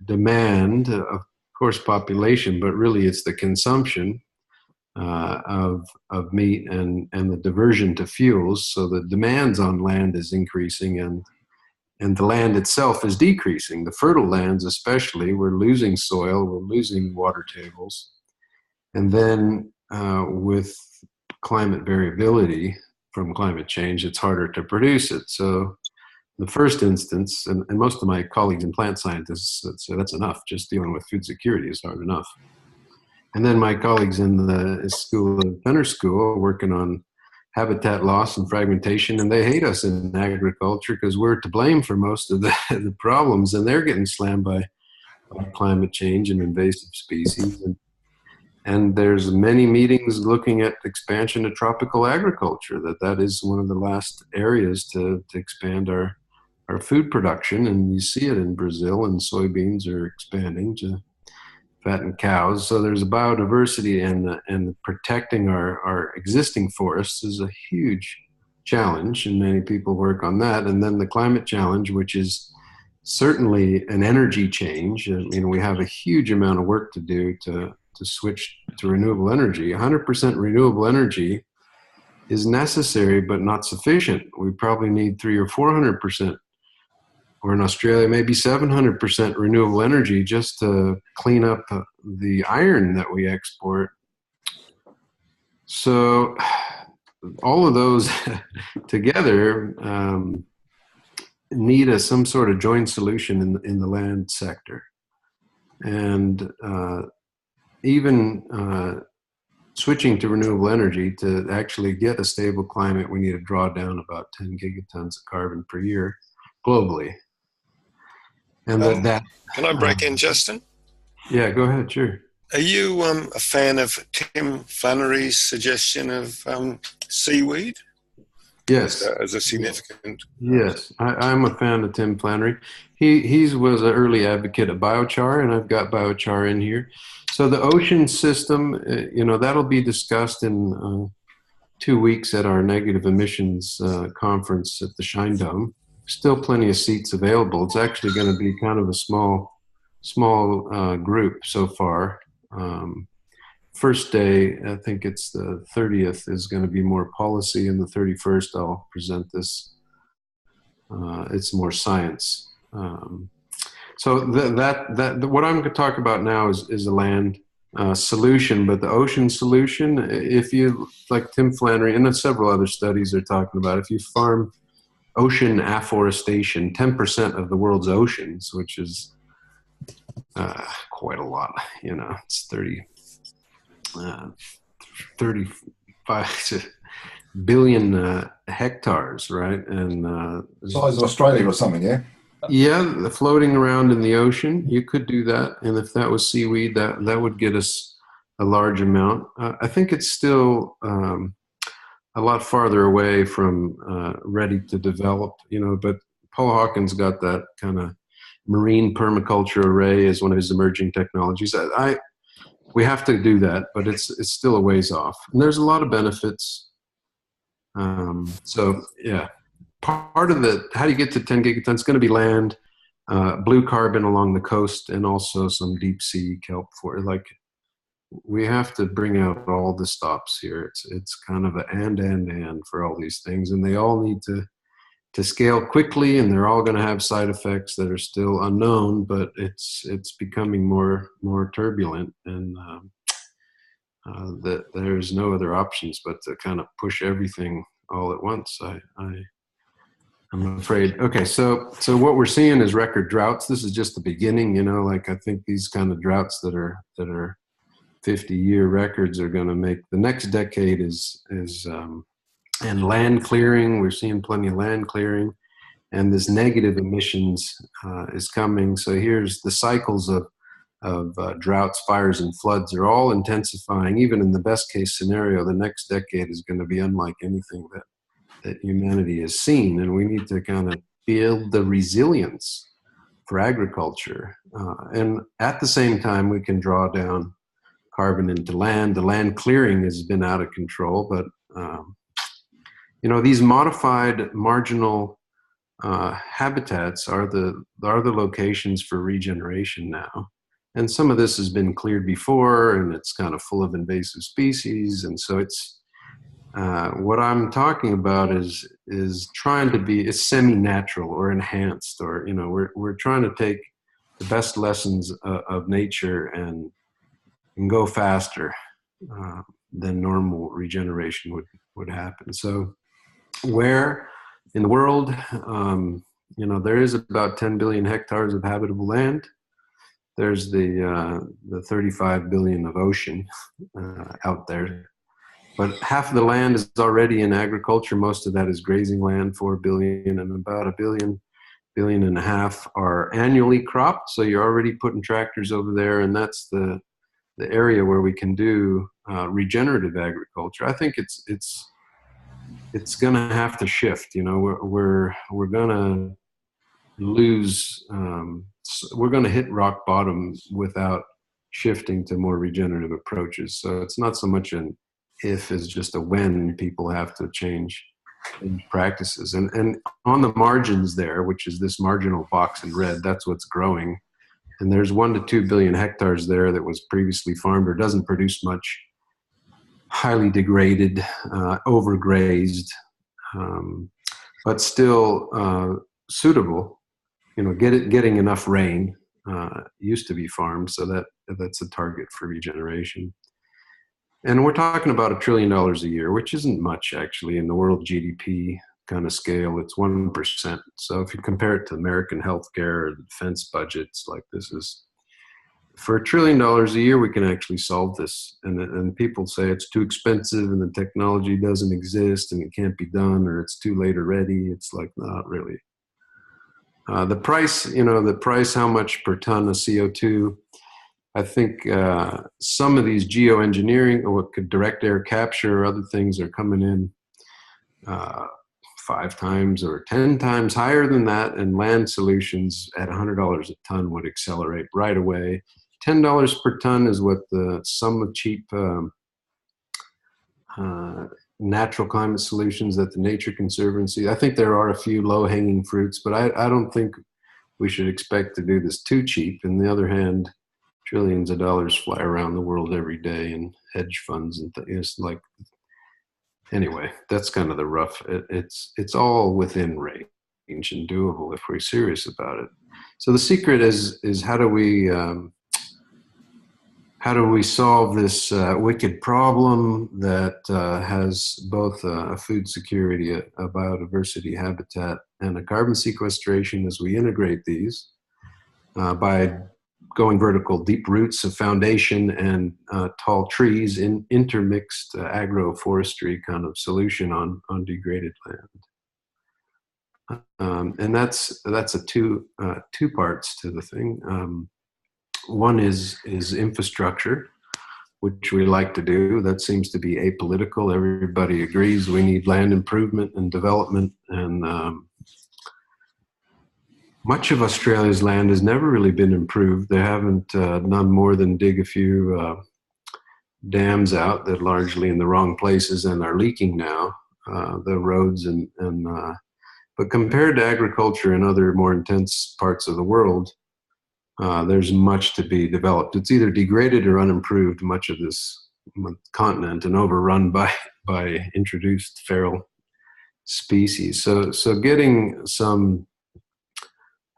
demand, of course, population, but really it's the consumption of meat and the diversion to fuels. So the demands on land is increasing, and the land itself is decreasing. The fertile lands especially, we're losing soil, we're losing water tables. And then with climate variability from climate change, it's harder to produce it. So the first instance, and most of my colleagues and plant scientists say that's enough, just dealing with food security is hard enough. And then my colleagues in the school of Fenner School are working on habitat loss and fragmentation, and they hate us in agriculture because we're to blame for most of the problems, and they're getting slammed by climate change and invasive species. And there's many meetings looking at expansion of tropical agriculture, that is one of the last areas to expand our food production. And you see it in Brazil, and soybeans are expanding to fatten cows. So there's a biodiversity, and protecting our existing forests is a huge challenge, and many people work on that. And then the climate challenge, which is certainly an energy change. We have a huge amount of work to do to switch to renewable energy. 100% renewable energy is necessary, but not sufficient. We probably need 300 or 400%, or in Australia, maybe 700% renewable energy just to clean up the iron that we export. So all of those together need some sort of joint solution in the land sector. And even switching to renewable energy, to actually get a stable climate, we need to draw down about 10 gigatons of carbon per year globally. And can I break in, Justin? Yeah, go ahead, sure. Are you a fan of Tim Flannery's suggestion of seaweed? Yes. As a significant... Yes, I'm a fan of Tim Flannery. He was an early advocate of biochar, and I've got biochar in here. So the ocean system, that'll be discussed in 2 weeks at our negative emissions conference at the Shine Dome. Still plenty of seats available. It's actually going to be kind of a small group so far. First day, I think it's the 30th, is going to be more policy, and the 31st I'll present this. It's more science. So what I'm going to talk about now is a land solution, but the ocean solution, if you, like Tim Flannery and several other studies are talking about, if you farm ocean afforestation, 10% of the world's oceans, which is quite a lot, it's 35 billion hectares, right? And size of Australia or something, yeah? Yeah, floating around in the ocean. You could do that, and if that was seaweed, that would get us a large amount. I think it's still a lot farther away from ready to develop, but Paul Hawkins got that kind of marine permaculture array as one of his emerging technologies. We have to do that, but it's still a ways off. And there's a lot of benefits. So yeah, part of how do you get to 10 gigatons? It's going to be land, blue carbon along the coast, and also some deep sea kelp we have to bring out all the stops here. It's kind of an and for all these things, and they all need to scale quickly, and they're all going to have side effects that are still unknown, but it's becoming more turbulent, and that there's no other options but to kind of push everything all at once. I'm afraid. Okay, so what we're seeing is record droughts. This is just the beginning, I think these kind of droughts that are 50-year records are going to make the next decade and land clearing. We're seeing plenty of land clearing, and this negative emissions is coming. So here's the cycles of droughts, fires, and floods are all intensifying. Even in the best case scenario, the next decade is going to be unlike anything that humanity has seen, and we need to kind of build the resilience for agriculture. And at the same time, we can draw down carbon into land. The land clearing has been out of control, but these modified marginal habitats are the locations for regeneration now. And some of this has been cleared before, and it's kind of full of invasive species. And so it's what I'm talking about is trying to be semi-natural or enhanced, or we're trying to take the best lessons of nature and go faster than normal regeneration would happen. So where in the world, there is about 10 billion hectares of habitable land. There's the 35 billion of ocean out there. But half of the land is already in agriculture. Most of that is grazing land, 4 billion, and about a billion and a half are annually cropped. So you're already putting tractors over there, and that's the area where we can do regenerative agriculture. I think it's going to have to shift. We're going to lose. We're going to hit rock bottom without shifting to more regenerative approaches. So it's not so much an if is just a when people have to change practices. And on the margins there, which is this marginal box in red, that's what's growing. And there's 1 to 2 billion hectares there that was previously farmed or doesn't produce much, highly degraded, overgrazed, but still suitable. Getting enough rain used to be farmed, so that's a target for regeneration. And we're talking about $1 trillion a year, which isn't much actually in the world GDP kind of scale. It's 1%. So if you compare it to American healthcare or the defense budgets, like this is for $1 trillion a year, we can actually solve this. And people say it's too expensive and the technology doesn't exist and it can't be done, or it's too late already. It's like, not really. The price, how much per ton of CO2. I think some of these geoengineering or what could direct air capture or other things are coming in 5 times or 10 times higher than that, and land solutions at $100 a ton would accelerate right away. $10 per ton is what some of cheap natural climate solutions that the Nature Conservancy. I think there are a few low-hanging fruits, but I don't think we should expect to do this too cheap. On the other hand, trillions of dollars fly around the world every day in hedge funds and it's like, anyway, that's kind of the rough. It's all within range and doable if we're serious about it. So the secret is how do we solve this wicked problem that has both a food security, a biodiversity habitat, and a carbon sequestration as we integrate these by going vertical, deep roots of foundation and tall trees in intermixed agroforestry kind of solution on degraded land. And that's a two parts to the thing. One is infrastructure, which we like to do. That seems to be apolitical. Everybody agrees we need land improvement and development, and much of Australia's land has never really been improved. They haven't done more than dig a few dams out that are largely in the wrong places and are leaking now, the roads but compared to agriculture and other more intense parts of the world, there's much to be developed. It's either degraded or unimproved, much of this continent, and overrun by introduced feral species. So getting some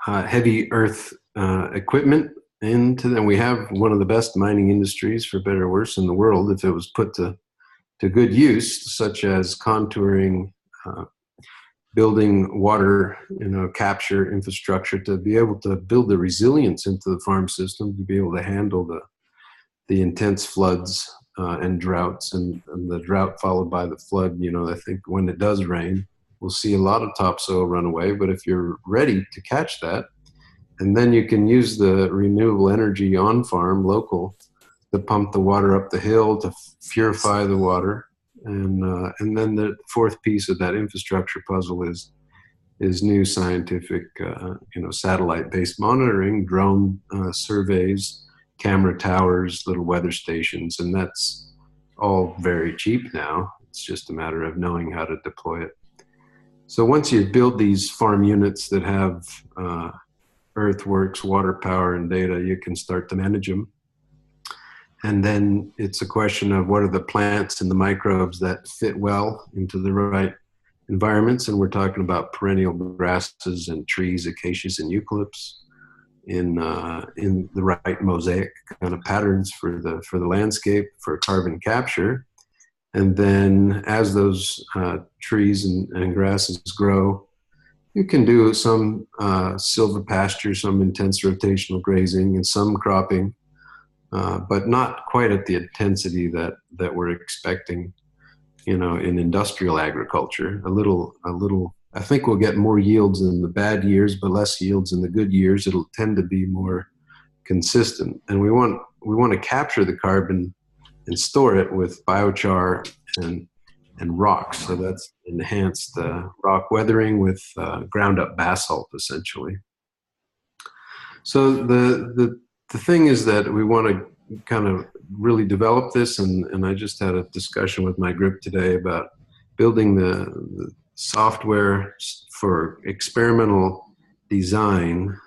heavy earth equipment into them. We have one of the best mining industries, for better or worse, in the world if it was put to good use, such as contouring, building water, capture infrastructure to be able to build the resilience into the farm system to be able to handle the intense floods and droughts, and the drought followed by the flood. I think when it does rain, we'll see a lot of topsoil run away, but if you're ready to catch that, and then you can use the renewable energy on farm, local, to pump the water up the hill, to purify the water. And then the fourth piece of that infrastructure puzzle is new scientific, satellite-based monitoring, drone surveys, camera towers, little weather stations, and that's all very cheap now. It's just a matter of knowing how to deploy it. So once you build these farm units that have earthworks, water power, and data, you can start to manage them. And then it's a question of what are the plants and the microbes that fit well into the right environments. And we're talking about perennial grasses and trees, acacias and eucalypts, in the right mosaic kind of patterns for the landscape for carbon capture. And then as those trees and grasses grow, you can do some silvopasture, some intense rotational grazing, and some cropping, but not quite at the intensity that we're expecting, in industrial agriculture. A little. I think we'll get more yields in the bad years, but less yields in the good years. It'll tend to be more consistent, and we want to capture the carbon and store it with biochar and rocks. So that's enhanced rock weathering with ground up basalt, essentially. So the thing is that we want to kind of really develop this, and I just had a discussion with my group today about building the software for experimental design,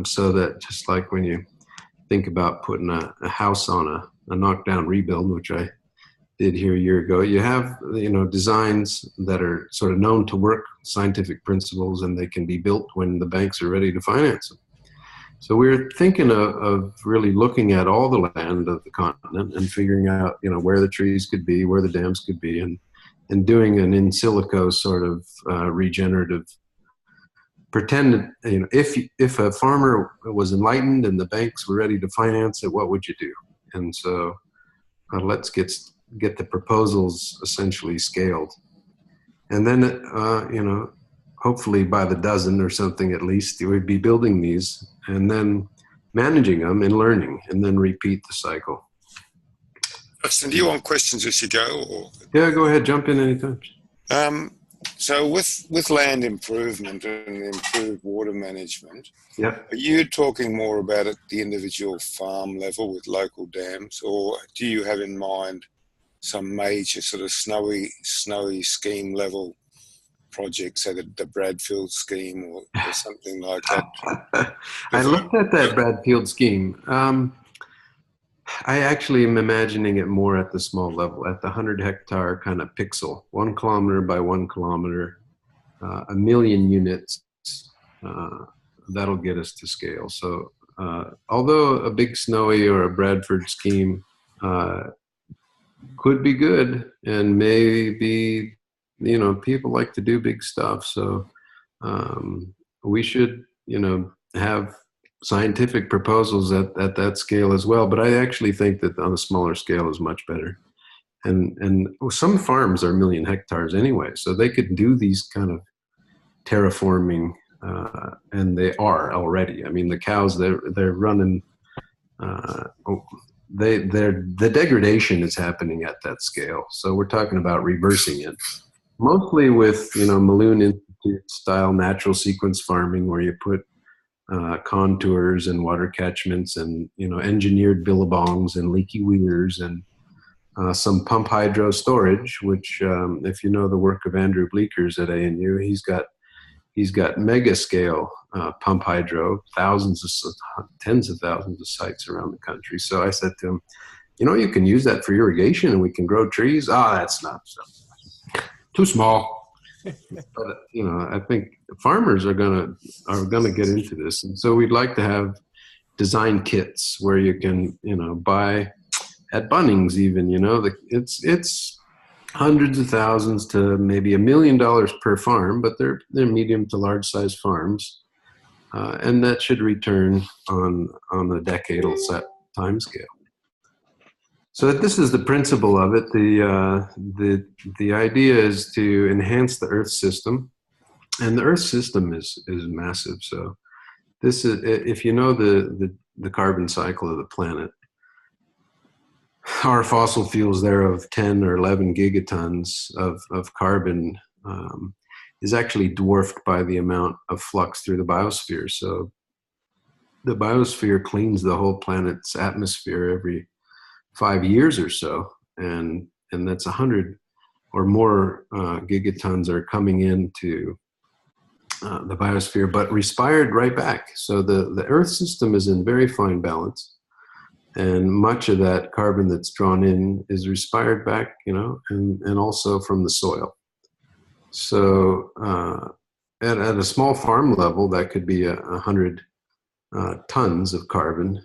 so that just like when you think about putting a house on a knockdown rebuild, which I did here a year ago, you have designs that are sort of known to work, scientific principles, and they can be built when the banks are ready to finance them. So we're thinking of really looking at all the land of the continent and figuring out where the trees could be, where the dams could be, and doing an in silico sort of regenerative. Pretend, if a farmer was enlightened and the banks were ready to finance it, what would you do? And so let's get the proposals essentially scaled. And then, hopefully by the dozen or something at least, you would be building these and then managing them and learning, and then repeat the cycle. Justin, do you want questions as you go? Or? Yeah, go ahead, jump in anytime. So with land improvement and improved water management, yeah, are you talking more about at the individual farm level with local dams, or do you have in mind some major sort of snowy scheme level projects, so the Bradfield scheme or something like that? I looked at that Bradfield scheme. I actually am imagining it more at the small level, at the 100-hectare kind of pixel, 1 kilometer by 1 kilometer, 1 million units. That'll get us to scale. So although a big snowy or a Bradford scheme could be good, and maybe people like to do big stuff, so we should have scientific proposals at that scale as well. But I actually think that on a smaller scale is much better. And some farms are 1 million hectares anyway, so they could do these kind of terraforming, and they are already. I mean, the cows, they're running. The degradation is happening at that scale. So we're talking about reversing it, mostly with Malone Institute style natural sequence farming, where you put contours and water catchments and engineered billabongs and leaky weirs and some pump hydro storage, which if you know the work of Andrew Bleeker's at ANU, he's got mega scale pump hydro, tens of thousands of sites around the country. So I said to him, you can use that for irrigation and we can grow trees. That's not too small. But I think farmers are gonna get into this, and so we'd like to have design kits where you can buy at Bunnings even. It's hundreds of thousands to maybe $1 million per farm, but they're medium to large size farms, and that should return on a decadal set time scale. So this is the principle of it. The idea is to enhance the Earth system, and the Earth system is massive. So this is, if you know the carbon cycle of the planet, our fossil fuels there of 10 or 11 gigatons of carbon is actually dwarfed by the amount of flux through the biosphere. So the biosphere cleans the whole planet's atmosphere every 5 years or so, and that's 100 or more gigatons are coming into the biosphere, but respired right back. So the Earth system is in very fine balance. And much of that carbon that's drawn in is respired back, and also from the soil. So at a small farm level, that could be 100 tons of carbon,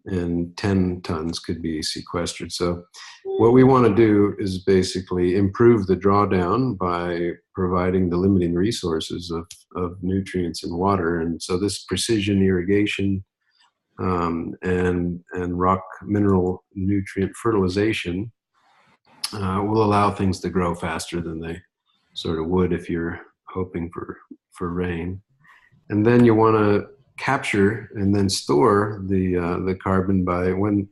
and 10 tons could be sequestered. So what we want to do is basically improve the drawdown by providing the limiting resources of nutrients and water. And so this precision irrigation and rock mineral nutrient fertilization will allow things to grow faster than they sort of would if you're hoping for rain. And then you want to capture and then store the carbon by when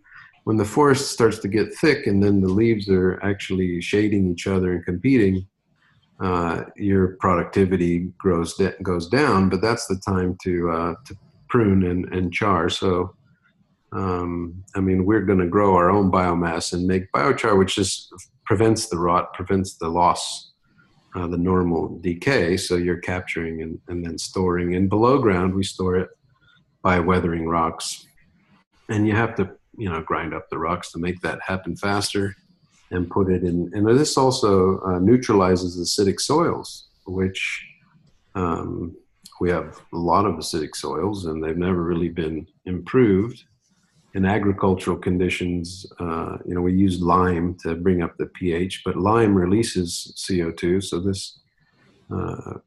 the forest starts to get thick and then the leaves are actually shading each other and competing. Your productivity goes down, but that's the time to prune and char. So, we're going to grow our own biomass and make biochar, which just prevents the rot, prevents the loss, the normal decay. So you're capturing and then storing. And below ground, we store it by weathering rocks. And you have to, grind up the rocks to make that happen faster and put it in. And this also neutralizes acidic soils, which we have a lot of acidic soils, and they've never really been improved. In agricultural conditions, we use lime to bring up the pH, but lime releases CO2. So this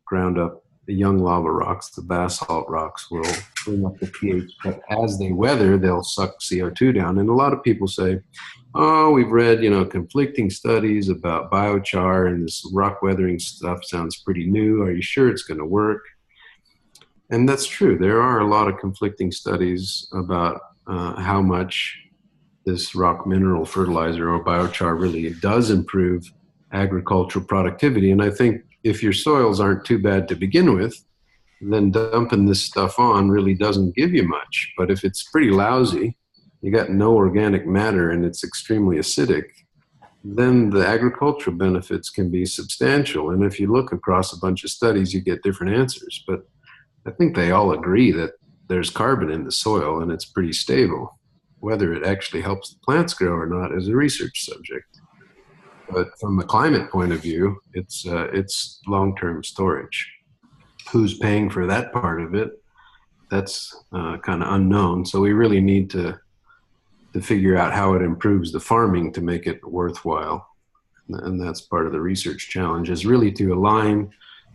ground up the young lava rocks, the basalt rocks, will bring up the pH. But as they weather, they'll suck CO2 down. And a lot of people say, oh, we've read, conflicting studies about biochar, and this rock weathering stuff sounds pretty new. Are you sure it's going to work? And that's true. There are a lot of conflicting studies about how much this rock mineral fertilizer or biochar really does improve agricultural productivity. And I think if your soils aren't too bad to begin with, then dumping this stuff on really doesn't give you much. But if it's pretty lousy, you got no organic matter and it's extremely acidic, then the agricultural benefits can be substantial. And if you look across a bunch of studies, you get different answers. But I think they all agree that there's carbon in the soil and it's pretty stable. Whether it actually helps the plants grow or not is a research subject. But from a climate point of view, it's long-term storage. Who's paying for that part of it? That's kind of unknown. So we really need to figure out how it improves the farming to make it worthwhile. And that's part of the research challenge, is really to align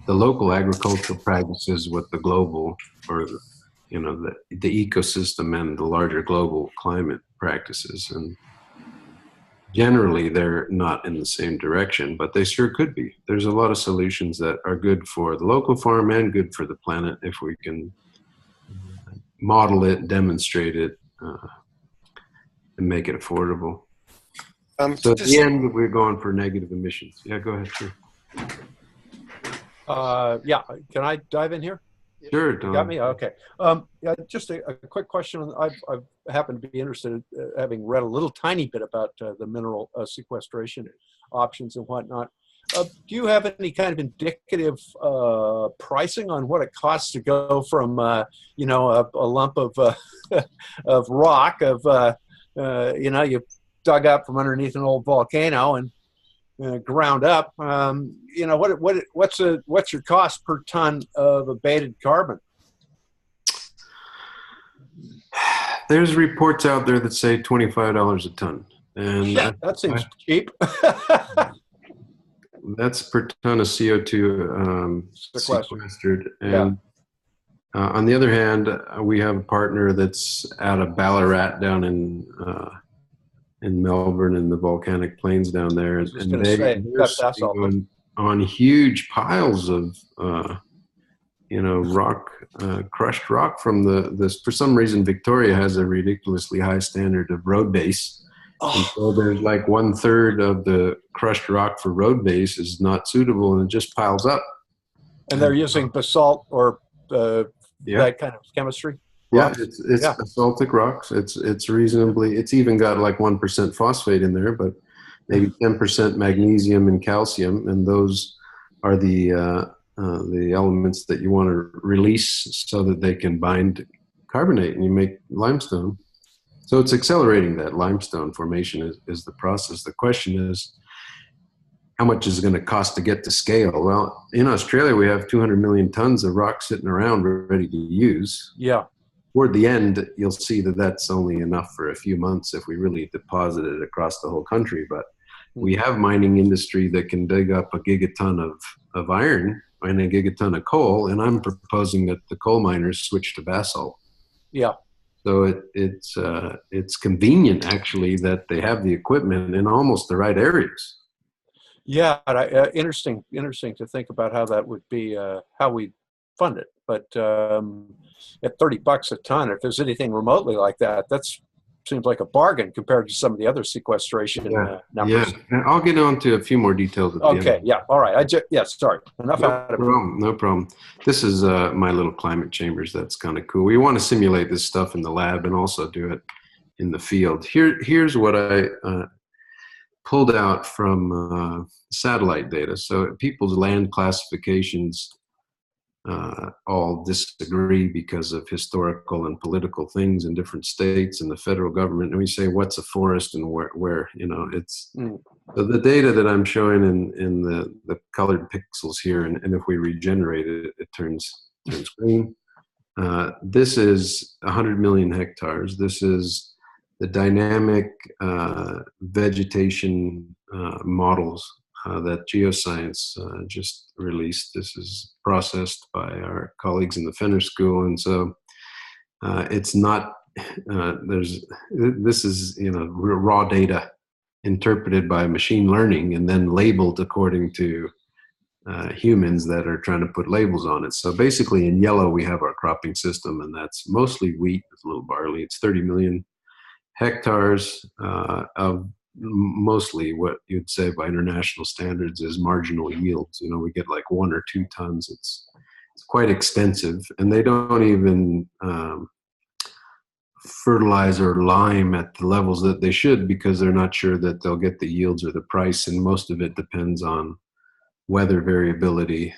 the local agricultural practices with the global, or the ecosystem and the larger global climate practices. And generally, they're not in the same direction, but they sure could be. There's a lot of solutions that are good for the local farm and good for the planet if we can model it, demonstrate it, and make it affordable. So at the end, we're going for negative emissions. Yeah, go ahead. Sure. Yeah, can I dive in here? Sure, Tom. You got me? Okay. Yeah, just a quick question. I've happened to be interested, having read a little tiny bit about the mineral sequestration options and whatnot. Do you have any kind of indicative pricing on what it costs to go from, a lump of of rock you dug up from underneath an old volcano and ground up? What's your cost per ton of abated carbon? There's reports out there that say $25 a ton, and yeah, that seems cheap. That's per ton of CO2 sequestered. And on the other hand, we have a partner that's out of Ballarat down in Melbourne, in the volcanic plains down there, and they're on huge piles of rock, crushed rock from this. For some reason, Victoria has a ridiculously high standard of road base. Oh. And so there's like 1/3 of the crushed rock for road base is not suitable, and it just piles up. And they're using basalt or that kind of chemistry? Rocks? Yeah, it's basaltic rocks. It's reasonably, it's even got like 1% phosphate in there, but maybe 10% magnesium and calcium, and those are the elements that you want to release so that they can bind carbonate and you make limestone. So it's accelerating that limestone formation is the process. The question is, how much is it going to cost to get to scale? Well, in Australia, we have 200 million tons of rock sitting around ready to use. Yeah. Toward the end, you'll see that that's only enough for a few months if we really deposit it across the whole country. But we have mining industry that can dig up a gigaton of iron and a gigaton of coal, and I'm proposing that the coal miners switch to basalt. Yeah. So it's convenient, actually, that they have the equipment in almost the right areas. Yeah, interesting to think about how that would be, how we fund it. But at $30 a ton, if there's anything remotely like that, seems like a bargain compared to some of the other sequestration numbers. Yeah, and I'll get on to a few more details at the end. Okay, yeah, all right. Sorry, enough out of it. No problem. This is my little climate chambers. That's kind of cool. We want to simulate this stuff in the lab and also do it in the field. Here's what I pulled out from satellite data. So people's land classifications all disagree because of historical and political things in different states and the federal government. And we say, what's a forest and where it's so the data that I'm showing in the colored pixels here. And if we regenerate it, it turns green. This is 100 million hectares. This is the dynamic vegetation models that Geoscience just released. This is processed by our colleagues in the Fenner School, and so it's not. This is raw data interpreted by machine learning and then labeled according to humans that are trying to put labels on it. So basically, in yellow we have our cropping system, and that's mostly wheat with a little barley. It's 30 million hectares of mostly what you'd say by international standards is marginal yields. We get like 1 or 2 tons. It's quite extensive, and they don't even fertilize or lime at the levels that they should because they're not sure that they'll get the yields or the price, and most of it depends on weather variability,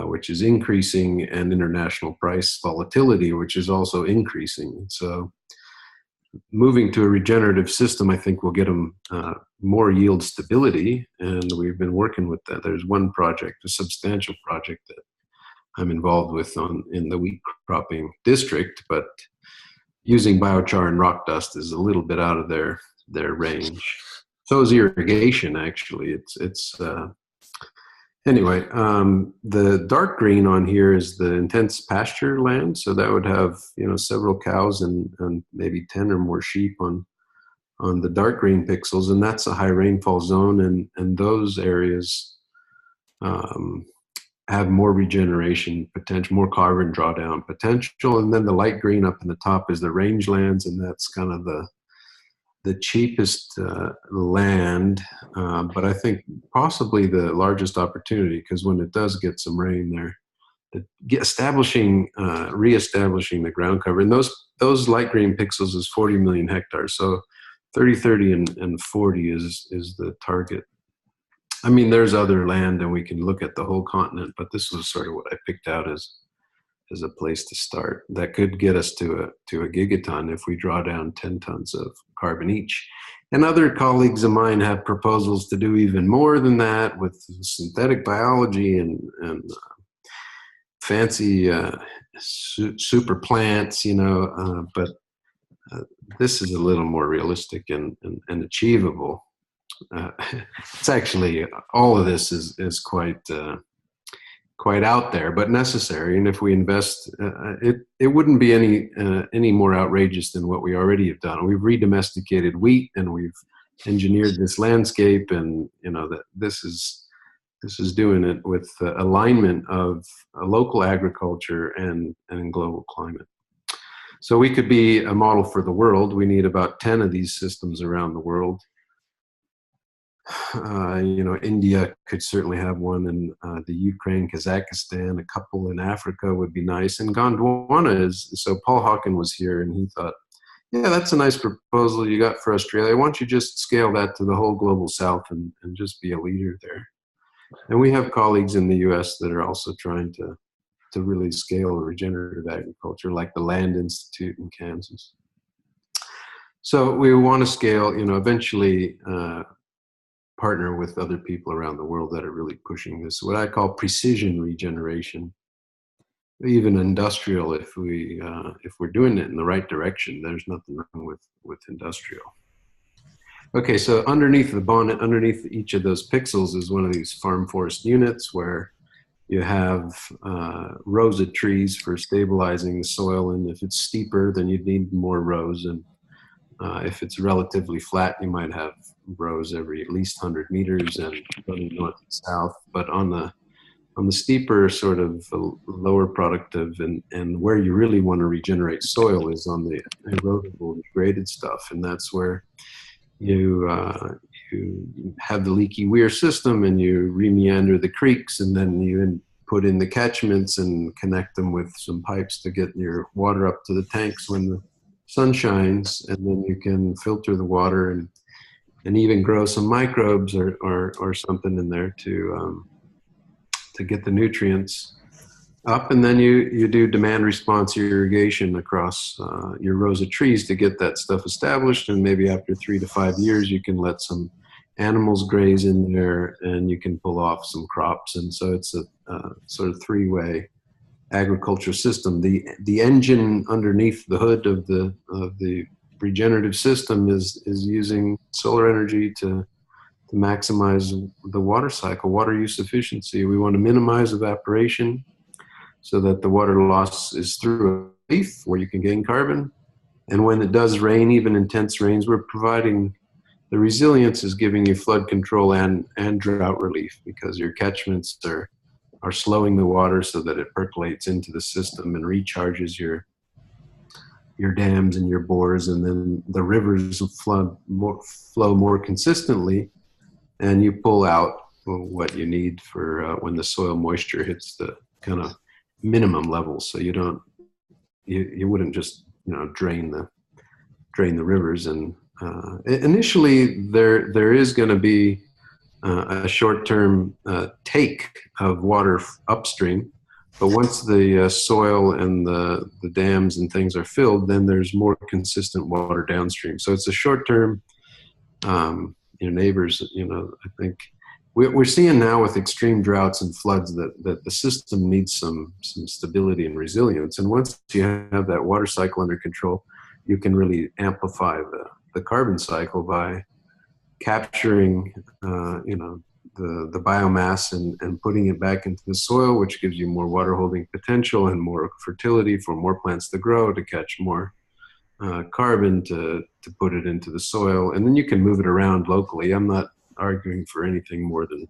which is increasing, and international price volatility, which is also increasing. So moving to a regenerative system, I think will get them more yield stability, and we've been working with that. There's one project, a substantial project that I'm involved with in the wheat cropping district, but using biochar and rock dust is a little bit out of their range. So is irrigation, actually. Anyway, the dark green on here is the intense pasture land. So that would have, several cows and maybe 10 or more sheep on the dark green pixels. And that's a high rainfall zone. And those areas have more regeneration potential, more carbon drawdown potential. And then the light green up in the top is the rangelands. And that's kind of the cheapest land, but I think possibly the largest opportunity, because when it does get some rain there, reestablishing the ground cover. And those light green pixels is 40 million hectares. So 30, 30, and 40 is the target. I mean, there's other land, and we can look at the whole continent, but this was sort of what I picked out as a place to start. That could get us to a gigaton if we draw down 10 tons of carbon each. And other colleagues of mine have proposals to do even more than that with synthetic biology and fancy super plants, but this is a little more realistic and achievable. It's actually, all of this is quite out there, but necessary. And if we invest, it wouldn't be any more outrageous than what we already have done. We've redomesticated wheat, and we've engineered this landscape, and that this is doing it with alignment of local agriculture and global climate. So we could be a model for the world. We need about 10 of these systems around the world. India could certainly have one, and the Ukraine, Kazakhstan, a couple in Africa would be nice. And Gondwana so Paul Hawken was here, and he thought, Yeah, that's a nice proposal you got for Australia. Why don't you just scale that to the whole global south and just be a leader there? And we have colleagues in the US that are also trying to really scale regenerative agriculture, like the Land Institute in Kansas. So we want to scale, you know, eventually partner with other people around the world that are really pushing this, what I call precision regeneration. Even industrial, if we're doing it in the right direction, there's nothing wrong with industrial. Okay, so underneath the bonnet, underneath each of those pixels is one of these farm forest units where you have rows of trees for stabilizing the soil, and if it's steeper, then you'd need more rows, and if it's relatively flat, you might have rows every at least 100 meters and running north and south. But on the steeper, sort of lower productive, and where you really want to regenerate soil is on the erodible degraded stuff, and that's where you have the leaky weir system, and you remeander the creeks, and then you put in the catchments and connect them with some pipes to get your water up to the tanks when the sun shines, and then you can filter the water and even grow some microbes or something in there to get the nutrients up. And then you do demand response irrigation across your rows of trees to get that stuff established, and maybe after 3 to 5 years you can let some animals graze in there and you can pull off some crops. And so it's a sort of three-way agriculture system. The engine underneath the hood of the regenerative system is using solar energy to maximize the water cycle, water use efficiency. We want to minimize evaporation so that the water loss is through a leaf where you can gain carbon. And when it does rain, even intense rains, we're providing the resilience is giving you flood control and drought relief, because your catchments are slowing the water so that it percolates into the system and recharges your dams and your bores, and then the rivers flow more consistently, and you pull out what you need for when the soil moisture hits the kind of minimum level. So you wouldn't just drain the rivers. And initially there is going to be a short-term take of water upstream, but once the soil and the dams and things are filled, then there's more consistent water downstream. So it's a short-term. Neighbors, I think we're seeing now with extreme droughts and floods that the system needs some stability and resilience. And once you have that water cycle under control, you can really amplify the carbon cycle by capturing, the biomass and putting it back into the soil, which gives you more water holding potential and more fertility for more plants to grow, to catch more carbon, to put it into the soil. And then you can move it around locally. I'm not arguing for anything more than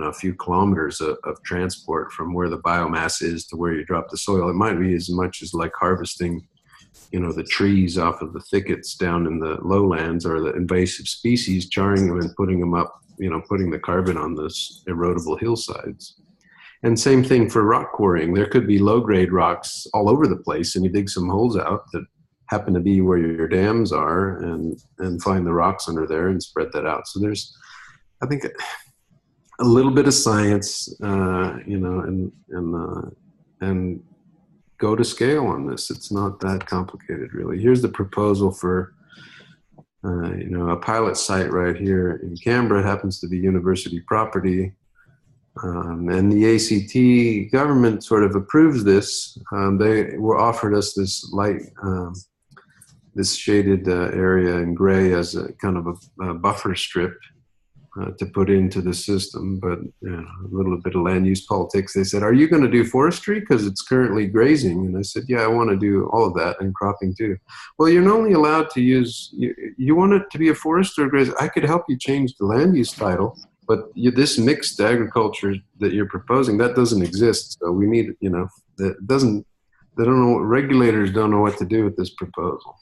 a few kilometers of transport from where the biomass is to where you drop the soil. It might be as much as like harvesting the trees off of the thickets down in the lowlands, or the invasive species, charring them and putting them up, putting the carbon on those erodible hillsides. And same thing for rock quarrying. There could be low-grade rocks all over the place, and you dig some holes out that happen to be where your dams are, and find the rocks under there and spread that out. So there's, I think, a little bit of science, and go to scale on this. It's not that complicated, really. Here's the proposal for, a pilot site right here in Canberra. It happens to be university property. And the ACT government sort of approves this. They offered us this light, this shaded area in gray as a kind of a buffer strip to put into the system. But a little bit of land use politics. They said, "Are you going to do forestry? Because it's currently grazing." And I said, "Yeah, I want to do all of that, and cropping too." "Well, you're only allowed to use, you want it to be a forest or graze?" "I could help you change the land use title, but this mixed agriculture that you're proposing, that doesn't exist. So we need, that doesn't, they don't know, regulators don't know what to do with this proposal."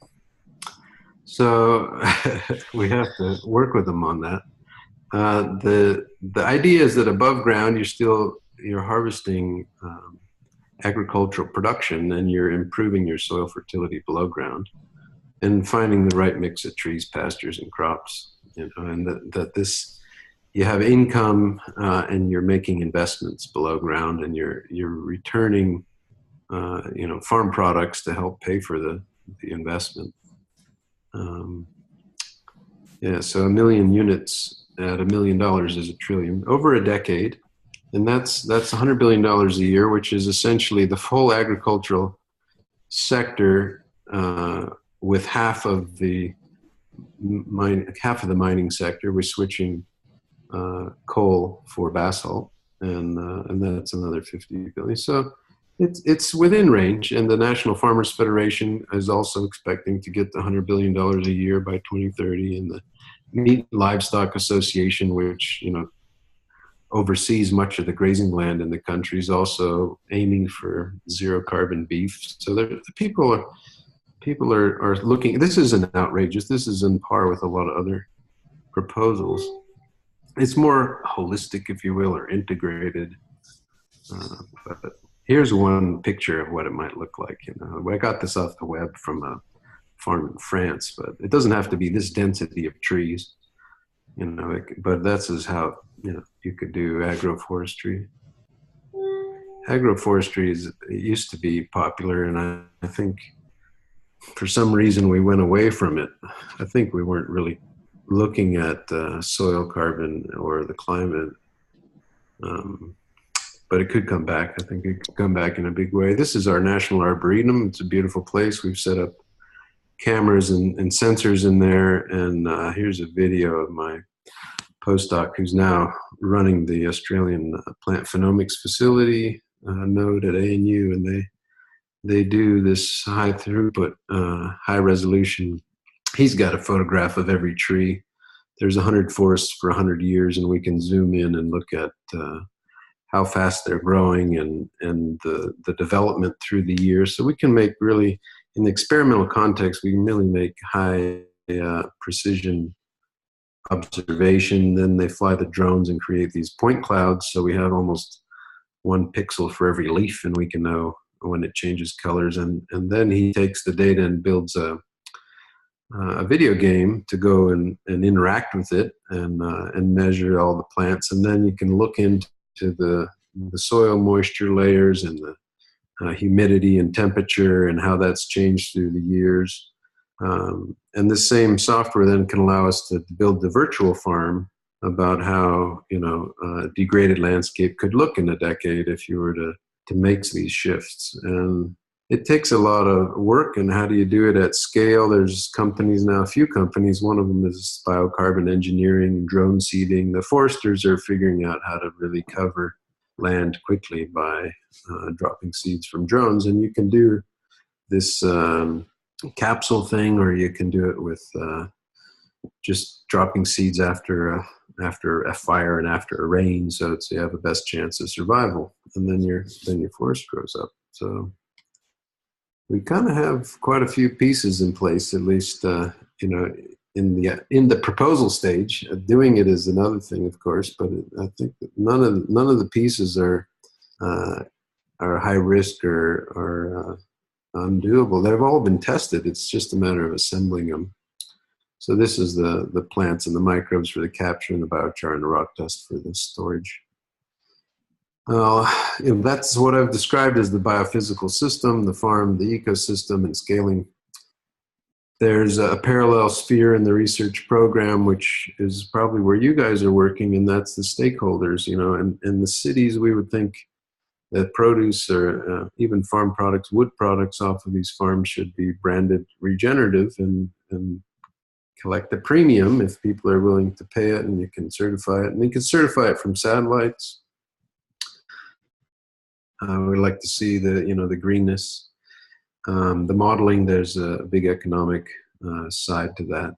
So we have to work with them on that. The idea is that above ground, you're harvesting agricultural production, and you're improving your soil fertility below ground. and finding the right mix of trees, pastures, and crops. You know, and that this, you have income and you're making investments below ground, and you're returning you know, farm products to help pay for the investment. Yeah, so 1 million units at $1 million is $1 trillion over a decade, and that's $100 billion a year, which is essentially the full agricultural sector with half of the mining sector. We're switching coal for basalt, and that's another 50 billion. So it's within range, and the National Farmers Federation is also expecting to get to $100 billion a year by 2030, and the Meat Livestock Association, which, you know, oversees much of the grazing land in the country, is also aiming for zero carbon beef. So the people are looking. This isn't outrageous. This is in par with a lot of other proposals. It's more holistic, if you will, or integrated. But here's one picture of what it might look like. You know, I got this off the web from a farm in France, but it doesn't have to be this density of trees. You know, but that's is how, you know, you could do agroforestry. Agroforestry it used to be popular, and I think for some reason we went away from it. I think we weren't really looking at soil carbon or the climate, but it could come back. I think it could come back in a big way. This is our National Arboretum. It's a beautiful place. We've set up cameras and sensors in there, and here's a video of my postdoc who's now running the Australian Plant Phenomics Facility node at ANU, and they do this high throughput, high resolution. He's got a photograph of every tree. There's 100 forests for 100 years, and we can zoom in and look at how fast they're growing and the development through the years. So we can make really, in the experimental context, we can really make high precision observation. Then they fly the drones and create these point clouds. So we have almost 1 pixel for every leaf, and we can know when it changes colors. And then he takes the data and builds a video game to go and interact with it and measure all the plants. And then you can look into the soil moisture layers and the humidity and temperature and how that's changed through the years. And this same software then can allow us to build the virtual farm about how, you know, a degraded landscape could look in a decade if you were to make these shifts. And it takes a lot of work, and how do you do it at scale? There's companies now, a few companies. One of them is biocarbon engineering, drone seeding. The foresters are figuring out how to really cover land quickly by dropping seeds from drones. And you can do this capsule thing, or you can do it with just dropping seeds after a fire and after a rain, so you have the best chance of survival, and then your forest grows up. So we kind of have quite a few pieces in place, at least you know, in the proposal stage. Doing it is another thing, of course, but I think that none of the pieces are high risk or undoable. They've all been tested. It's just a matter of assembling them. So this is the plants and the microbes for the capture, and the biochar and the rock dust for the storage. You know, that's what I've described as the biophysical system, the farm, the ecosystem, and scaling. There's a parallel sphere in the research program, which is probably where you guys are working, and that's the stakeholders. You know, and in the cities, we would think that produce or even farm products, wood products off of these farms should be branded regenerative and collect a premium if people are willing to pay it, and you can certify it. And you can certify it from satellites. We like to see the greenness, the modeling. There's a big economic side to that,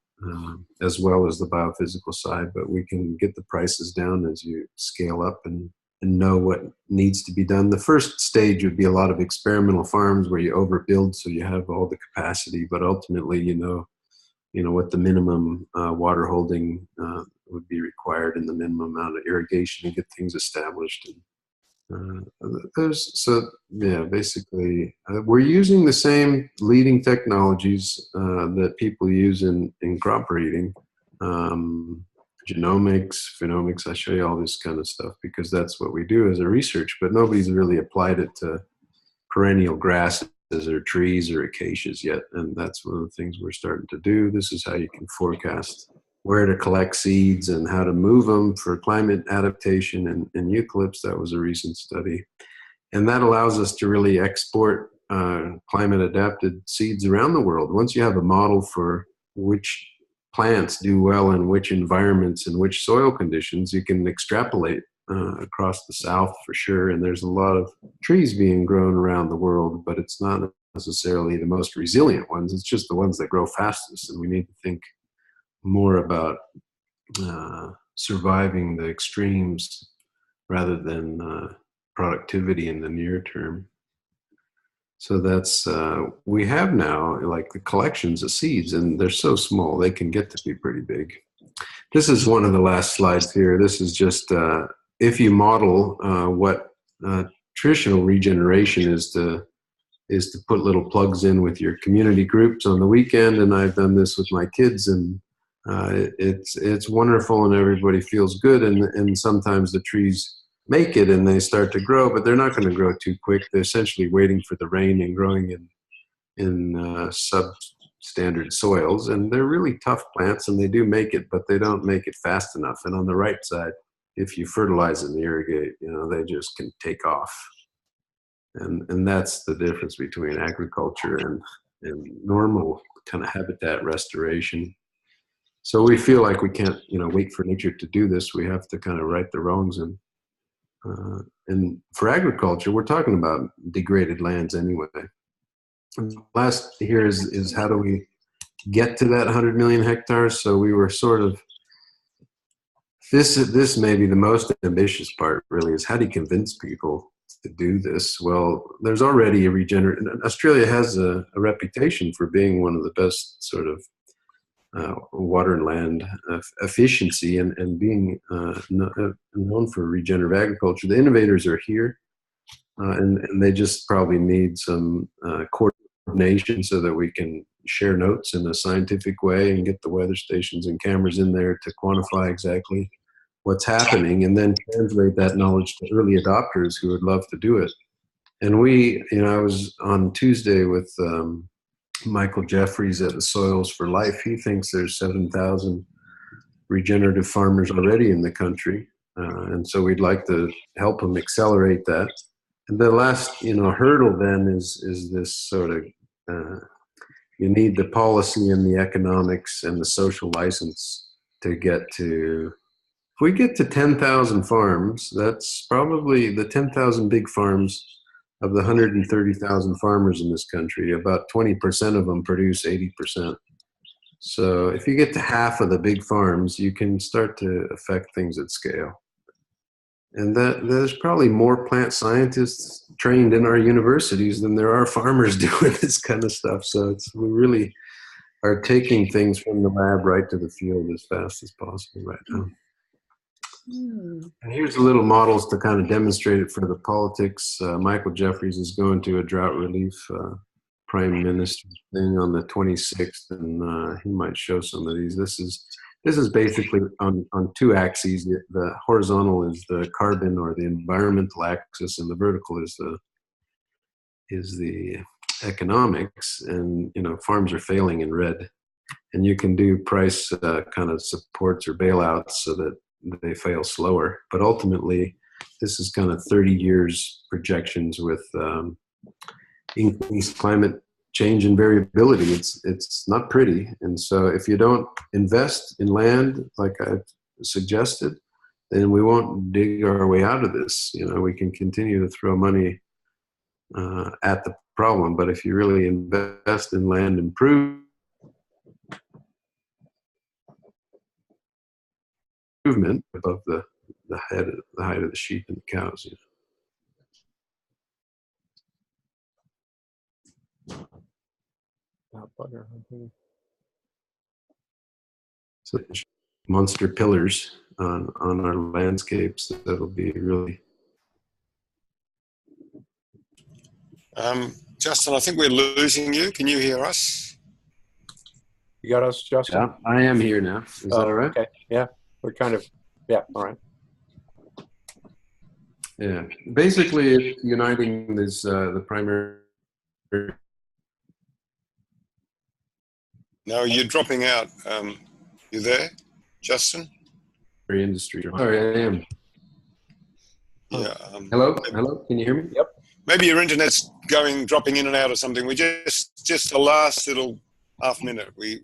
as well as the biophysical side. But we can get the prices down as you scale up and know what needs to be done. The first stage would be a lot of experimental farms where you overbuild so you have all the capacity, but ultimately you know what the minimum water holding would be required and the minimum amount of irrigation to get things established. Basically, we're using the same leading technologies that people use in crop breeding, genomics, phenomics. I show you all this kind of stuff because that's what we do as a research, but nobody's really applied it to perennial grasses or trees or acacias yet, and that's one of the things we're starting to do. This is how you can forecast where to collect seeds and how to move them for climate adaptation in eucalypts. That was a recent study. And that allows us to really export climate adapted seeds around the world. Once you have a model for which plants do well in which environments and which soil conditions, you can extrapolate across the South for sure. And there's a lot of trees being grown around the world, but it's not necessarily the most resilient ones. It's just the ones that grow fastest. And we need to think more about surviving the extremes rather than productivity in the near term. So that's, we have now like the collections of seeds, and they're so small, they can get to be pretty big. This is one of the last slides here. This is just, if you model what traditional regeneration is to put little plugs in with your community groups on the weekend, and I've done this with my kids, and it's wonderful and everybody feels good, and sometimes the trees make it and they start to grow, but they're not going to grow too quick. They're essentially waiting for the rain and growing in substandard soils, and they're really tough plants, and they do make it, but they don't make it fast enough. And on the right side, if you fertilize and irrigate, you know, they just can take off. And that's the difference between agriculture and normal kind of habitat restoration. So we feel like we can't, you know, wait for nature to do this. We have to kind of right the wrongs. And for agriculture, we're talking about degraded lands anyway. And last here is how do we get to that 100 million hectares? So we were sort of, this may be the most ambitious part really, is how do you convince people to do this? Well, there's already a regenerative, Australia has a reputation for being one of the best sort of water and land efficiency and being known for regenerative agriculture. The innovators are here, and they just probably need some coordination so that we can share notes in a scientific way and get the weather stations and cameras in there to quantify exactly what's happening, and then translate that knowledge to early adopters who would love to do it. And we, you know, I was on Tuesday with Michael Jeffries at the Soils for Life. He thinks there's 7,000 regenerative farmers already in the country. And so we'd like to help them accelerate that. And the last, you know, hurdle then is this sort of, you need the policy and the economics and the social license to get to, if we get to 10,000 farms, that's probably the 10,000 big farms. Of the 130,000 farmers in this country, about 20% of them produce 80%. So if you get to half of the big farms, you can start to affect things at scale. And that there's probably more plant scientists trained in our universities than there are farmers doing this kind of stuff. So we really are taking things from the lab right to the field as fast as possible right now. And here's the little models to kind of demonstrate it for the politics. Michael Jeffries is going to a drought relief prime minister thing on the 26th, and he might show some of these. This is basically on two axes. The horizontal is the carbon or the environmental axis, and the vertical is the economics. And you know, farms are failing in red, and you can do price kind of supports or bailouts so that they fail slower. But ultimately, this is kind of 30 years projections with increased climate change and variability. It's not pretty. And so if you don't invest in land like I've suggested, then we won't dig our way out of this. You know, we can continue to throw money at the problem, but if you really invest in land improvement above the height of the sheep and the cows. You Not butter, okay. So monster pillars on our landscapes that'll be really Justin, I think we're losing you. Can you hear us? You got us, Justin? Yeah, I am here now. Is that all right? Okay. Yeah, we're kind of, yeah, all right. Yeah. Basically, it's uniting this the primary No, you're dropping out. You there, Justin? industry. Sorry, I am. Yeah. Hello? Hello? Can you hear me? Yep. Maybe your internet's dropping in and out or something. We just the last little half minute. We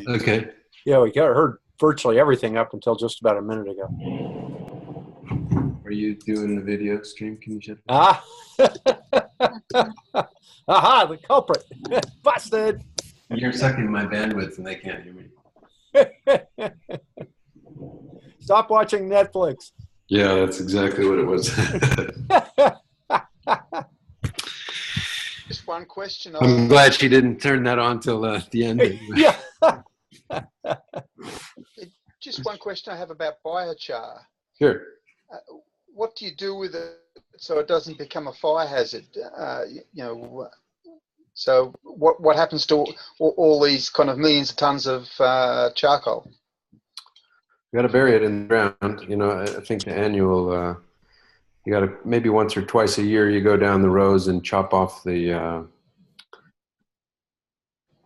Okay. Yeah, we heard virtually everything up until just about a minute ago. Are you doing a video stream? Can you shut Ah! Aha, the culprit. Busted! You're sucking my bandwidth and they can't hear me. Stop watching Netflix. Yeah, that's exactly what it was. Just one question. I'm glad she didn't turn that on till the end. Yeah. Just one question I have about biochar. Sure. What do you do with it so it doesn't become a fire hazard? So what happens to all these kind of millions of tons of charcoal? You got to bury it in the ground. You know, I think the annual, you got to maybe once or twice a year, you go down the rows and chop off the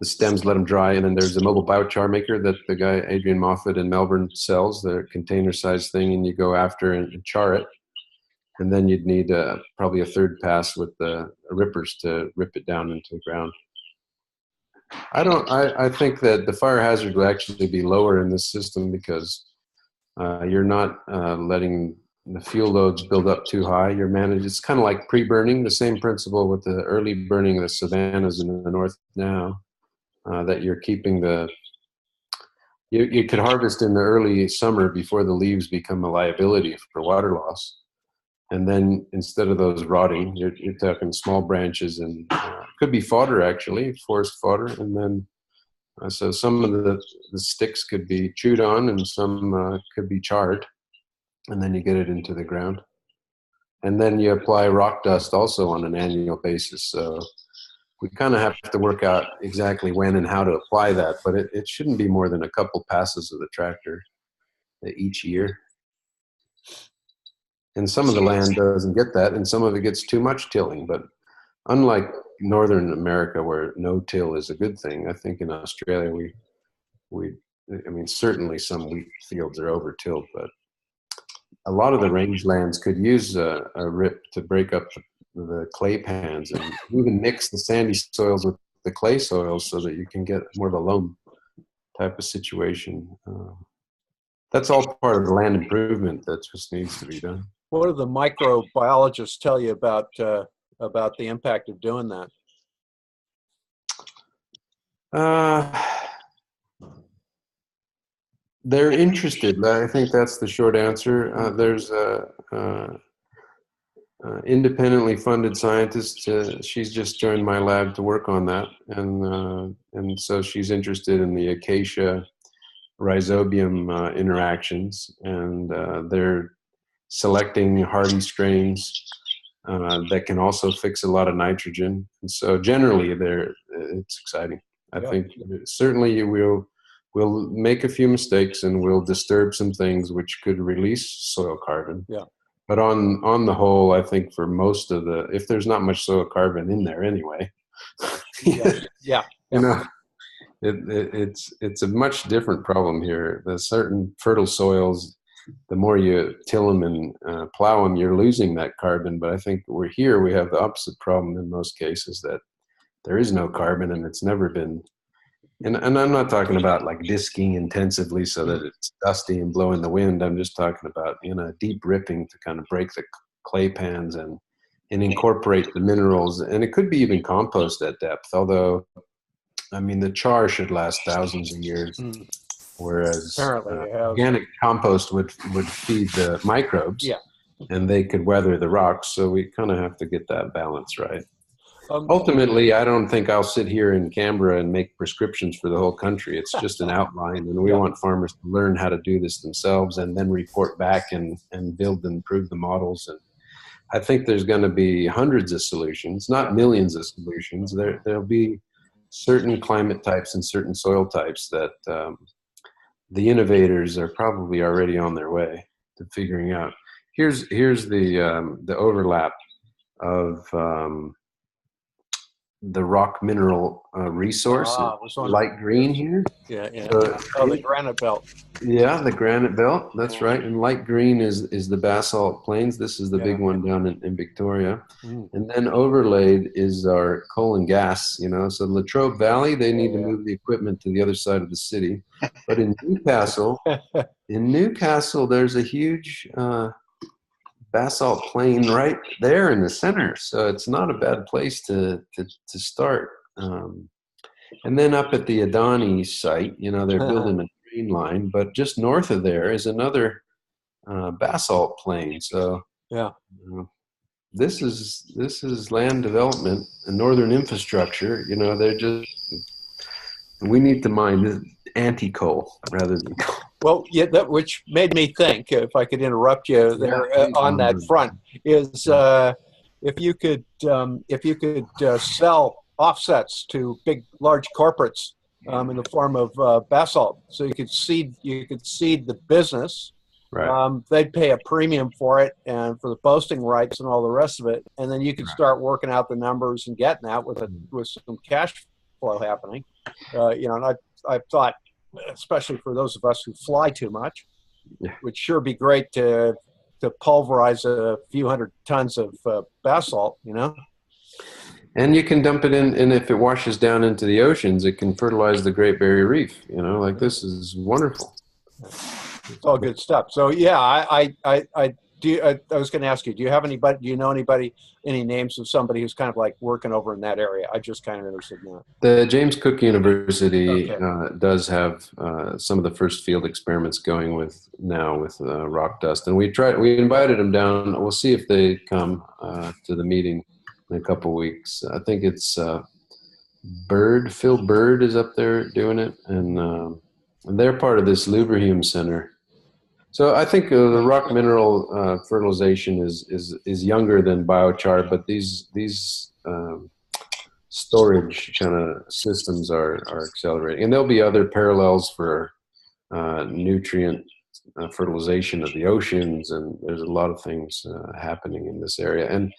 stems, let them dry. And then there's a mobile biochar maker that the guy, Adrian Moffat in Melbourne, sells, the container size thing, and you go after and char it. And then you'd need probably a third pass with the rippers to rip it down into the ground. I think that the fire hazard will actually be lower in this system because you're not letting the fuel loads build up too high. You're managed. It's kind of like pre-burning, the same principle with the early burning of the savannas in the north now, that you're keeping you could harvest in the early summer before the leaves become a liability for water loss. And then instead of those rotting, you're talking small branches and could be fodder, actually, forest fodder. And then so some of the sticks could be chewed on and some could be charred. And then you get it into the ground. And then you apply rock dust also on an annual basis. So we kind of have to work out exactly when and how to apply that. But it shouldn't be more than a couple passes of the tractor each year. And some of the land doesn't get that, and some of it gets too much tilling. But unlike Northern America, where no-till is a good thing, I think in Australia I mean, certainly some wheat fields are over-tilled, but a lot of the rangelands could use a rip to break up the clay pans and even mix the sandy soils with the clay soils so that you can get more of a loam type of situation. That's all part of the land improvement that just needs to be done. What do the microbiologists tell you about the impact of doing that? They're interested. I think that's the short answer. There's a independently funded scientist. She's just joined my lab to work on that, and so she's interested in the acacia rhizobium interactions, and they're selecting hardy strains that can also fix a lot of nitrogen. And so generally it's exciting. I think certainly we'll make a few mistakes and we'll disturb some things which could release soil carbon. Yeah. But on the whole, I think for most of if there's not much soil carbon in there anyway, Yeah. You know, it's a much different problem here. The certain fertile soils, the more you till them and plow them, you're losing that carbon. But I think we have the opposite problem in most cases, that there is no carbon and it's never been. And I'm not talking about like disking intensively so that it's dusty and blowing the wind. I'm just talking about, deep ripping to kind of break the clay pans and incorporate the minerals. And it could be even compost at depth, although, I mean, the char should last thousands of years. Whereas organic compost would feed the microbes, and they could weather the rocks. So we kind of have to get that balance right. Ultimately, I don't think I'll sit here in Canberra and make prescriptions for the whole country. It's just an outline, and we want farmers to learn how to do this themselves and then report back and build and improve the models. And I think there's going to be hundreds of solutions, not millions of solutions. There'll be certain climate types and certain soil types that the innovators are probably already on their way to figuring out. Here's the overlap of the rock mineral resource, light green here. Yeah, yeah. So The granite belt. Yeah, the granite belt. That's right. And light green is the basalt plains. This is the big one down in Victoria. And then overlaid is our coal and gas, you know. So Latrobe Valley, they need to move the equipment to the other side of the city. But in Newcastle, there's a huge basalt plain right there in the center. So it's not a bad place to start. And then up at the Adani site, you know, they're building a train line, but just north of there is another basalt plain. So this is land development and northern infrastructure. You know, we need to mine anti-coal rather than coal. Well, yeah, which made me think, if I could interrupt you there on that front, is if you could sell offsets to large corporates in the form of basalt, so you could seed the business. Right. They'd pay a premium for it and for the posting rights and all the rest of it, and then you could start working out the numbers and getting that with some cash flow happening. You know, and I thought, especially for those of us who fly too much, it would sure be great to pulverize a few hundred tons of basalt, you know. And you can dump it in, and if it washes down into the oceans, it can fertilize the Great Barrier Reef. You know, like this is wonderful. It's all good stuff. So yeah, I was going to ask you, do you know anybody, any names of somebody who's kind of like working over in that area? I just kind of interested in that. The James Cook University does have some of the first field experiments going with rock dust, and we invited them down. We'll see if they come to the meeting in a couple weeks. I think it's Phil Bird is up there doing it, and they're part of this Luber Hume Center. So I think the rock mineral fertilization is younger than biochar, but these storage kind of systems are accelerating, and there'll be other parallels for nutrient fertilization of the oceans, and there's a lot of things happening in this area. And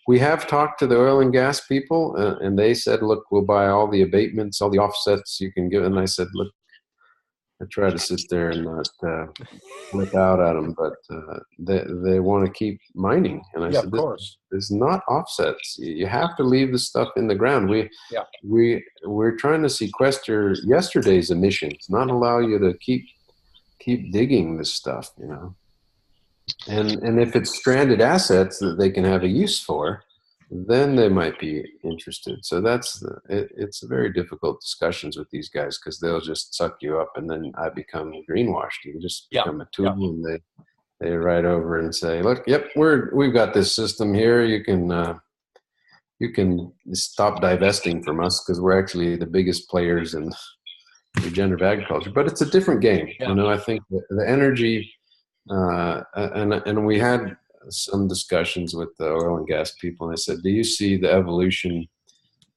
we have talked to the oil and gas people, and they said, look, we'll buy all the abatements, all the offsets you can give. And I said, look, I try to sit there and not flip out at them, but they want to keep mining. And I said, of course. It's not offsets. You have to leave the stuff in the ground. We're trying to sequester yesterday's emissions, not allow you to keep digging this stuff, you know. And if it's stranded assets that they can have a use for, then they might be interested. So it's very difficult discussions with these guys, because they'll just suck you up, and then I become greenwashed. You just become a tool, and they write over and say, look, we've got this system here. You can stop divesting from us, because we're actually the biggest players in regenerative agriculture. But it's a different game. You know, I think the energy, and we had some discussions with the oil and gas people, and I said, do you see the evolution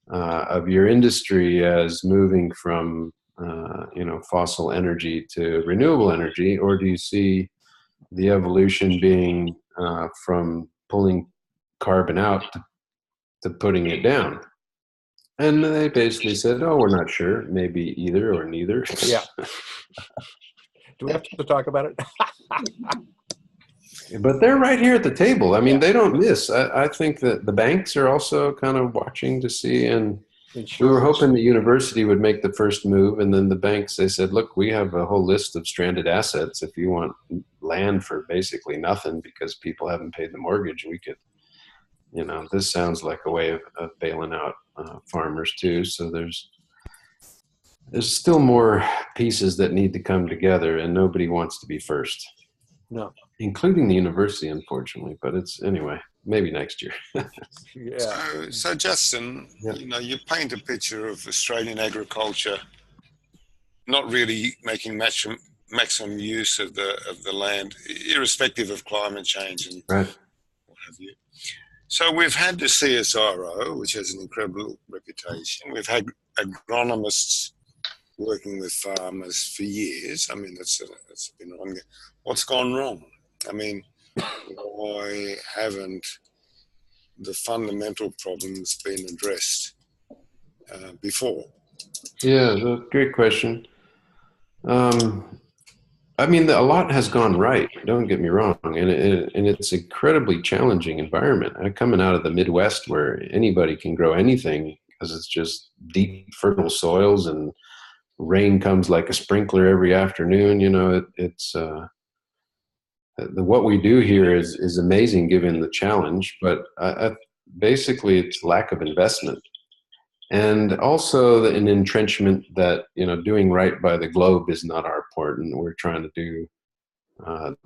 of your industry as moving from fossil energy to renewable energy, or do you see the evolution being from pulling carbon out to putting it down? And they basically said, oh, we're not sure, maybe either or neither. Yeah. Do we have to talk about it? But they're right here at the table. I mean, they don't miss. I think that the banks are also kind of watching to see, and we were hoping the university would make the first move, and then the banks, they said, look, we have a whole list of stranded assets. If you want land for basically nothing because people haven't paid the mortgage, we could, you know, this sounds like a way of bailing out farmers too. So there's still more pieces that need to come together, and nobody wants to be first. No. Including the university, unfortunately, but it's anyway, maybe next year. So Justin, you know, you paint a picture of Australian agriculture not really making maximum use of the land, irrespective of climate change and what have you. So we've had the CSIRO, which has an incredible reputation. We've had agronomists working with farmers for years. I mean, that's been ongoing. What's gone wrong? I mean, why haven't the fundamental problems been addressed before? Yeah, that's a great question. I mean, a lot has gone right. Don't get me wrong, and it's an incredibly challenging environment. Coming out of the Midwest, where anybody can grow anything because it's just deep, fertile soils, and rain comes like a sprinkler every afternoon. You know, what we do here is amazing given the challenge, but basically it's lack of investment. And also an entrenchment that, you know, doing right by the globe is not our important. We're trying to do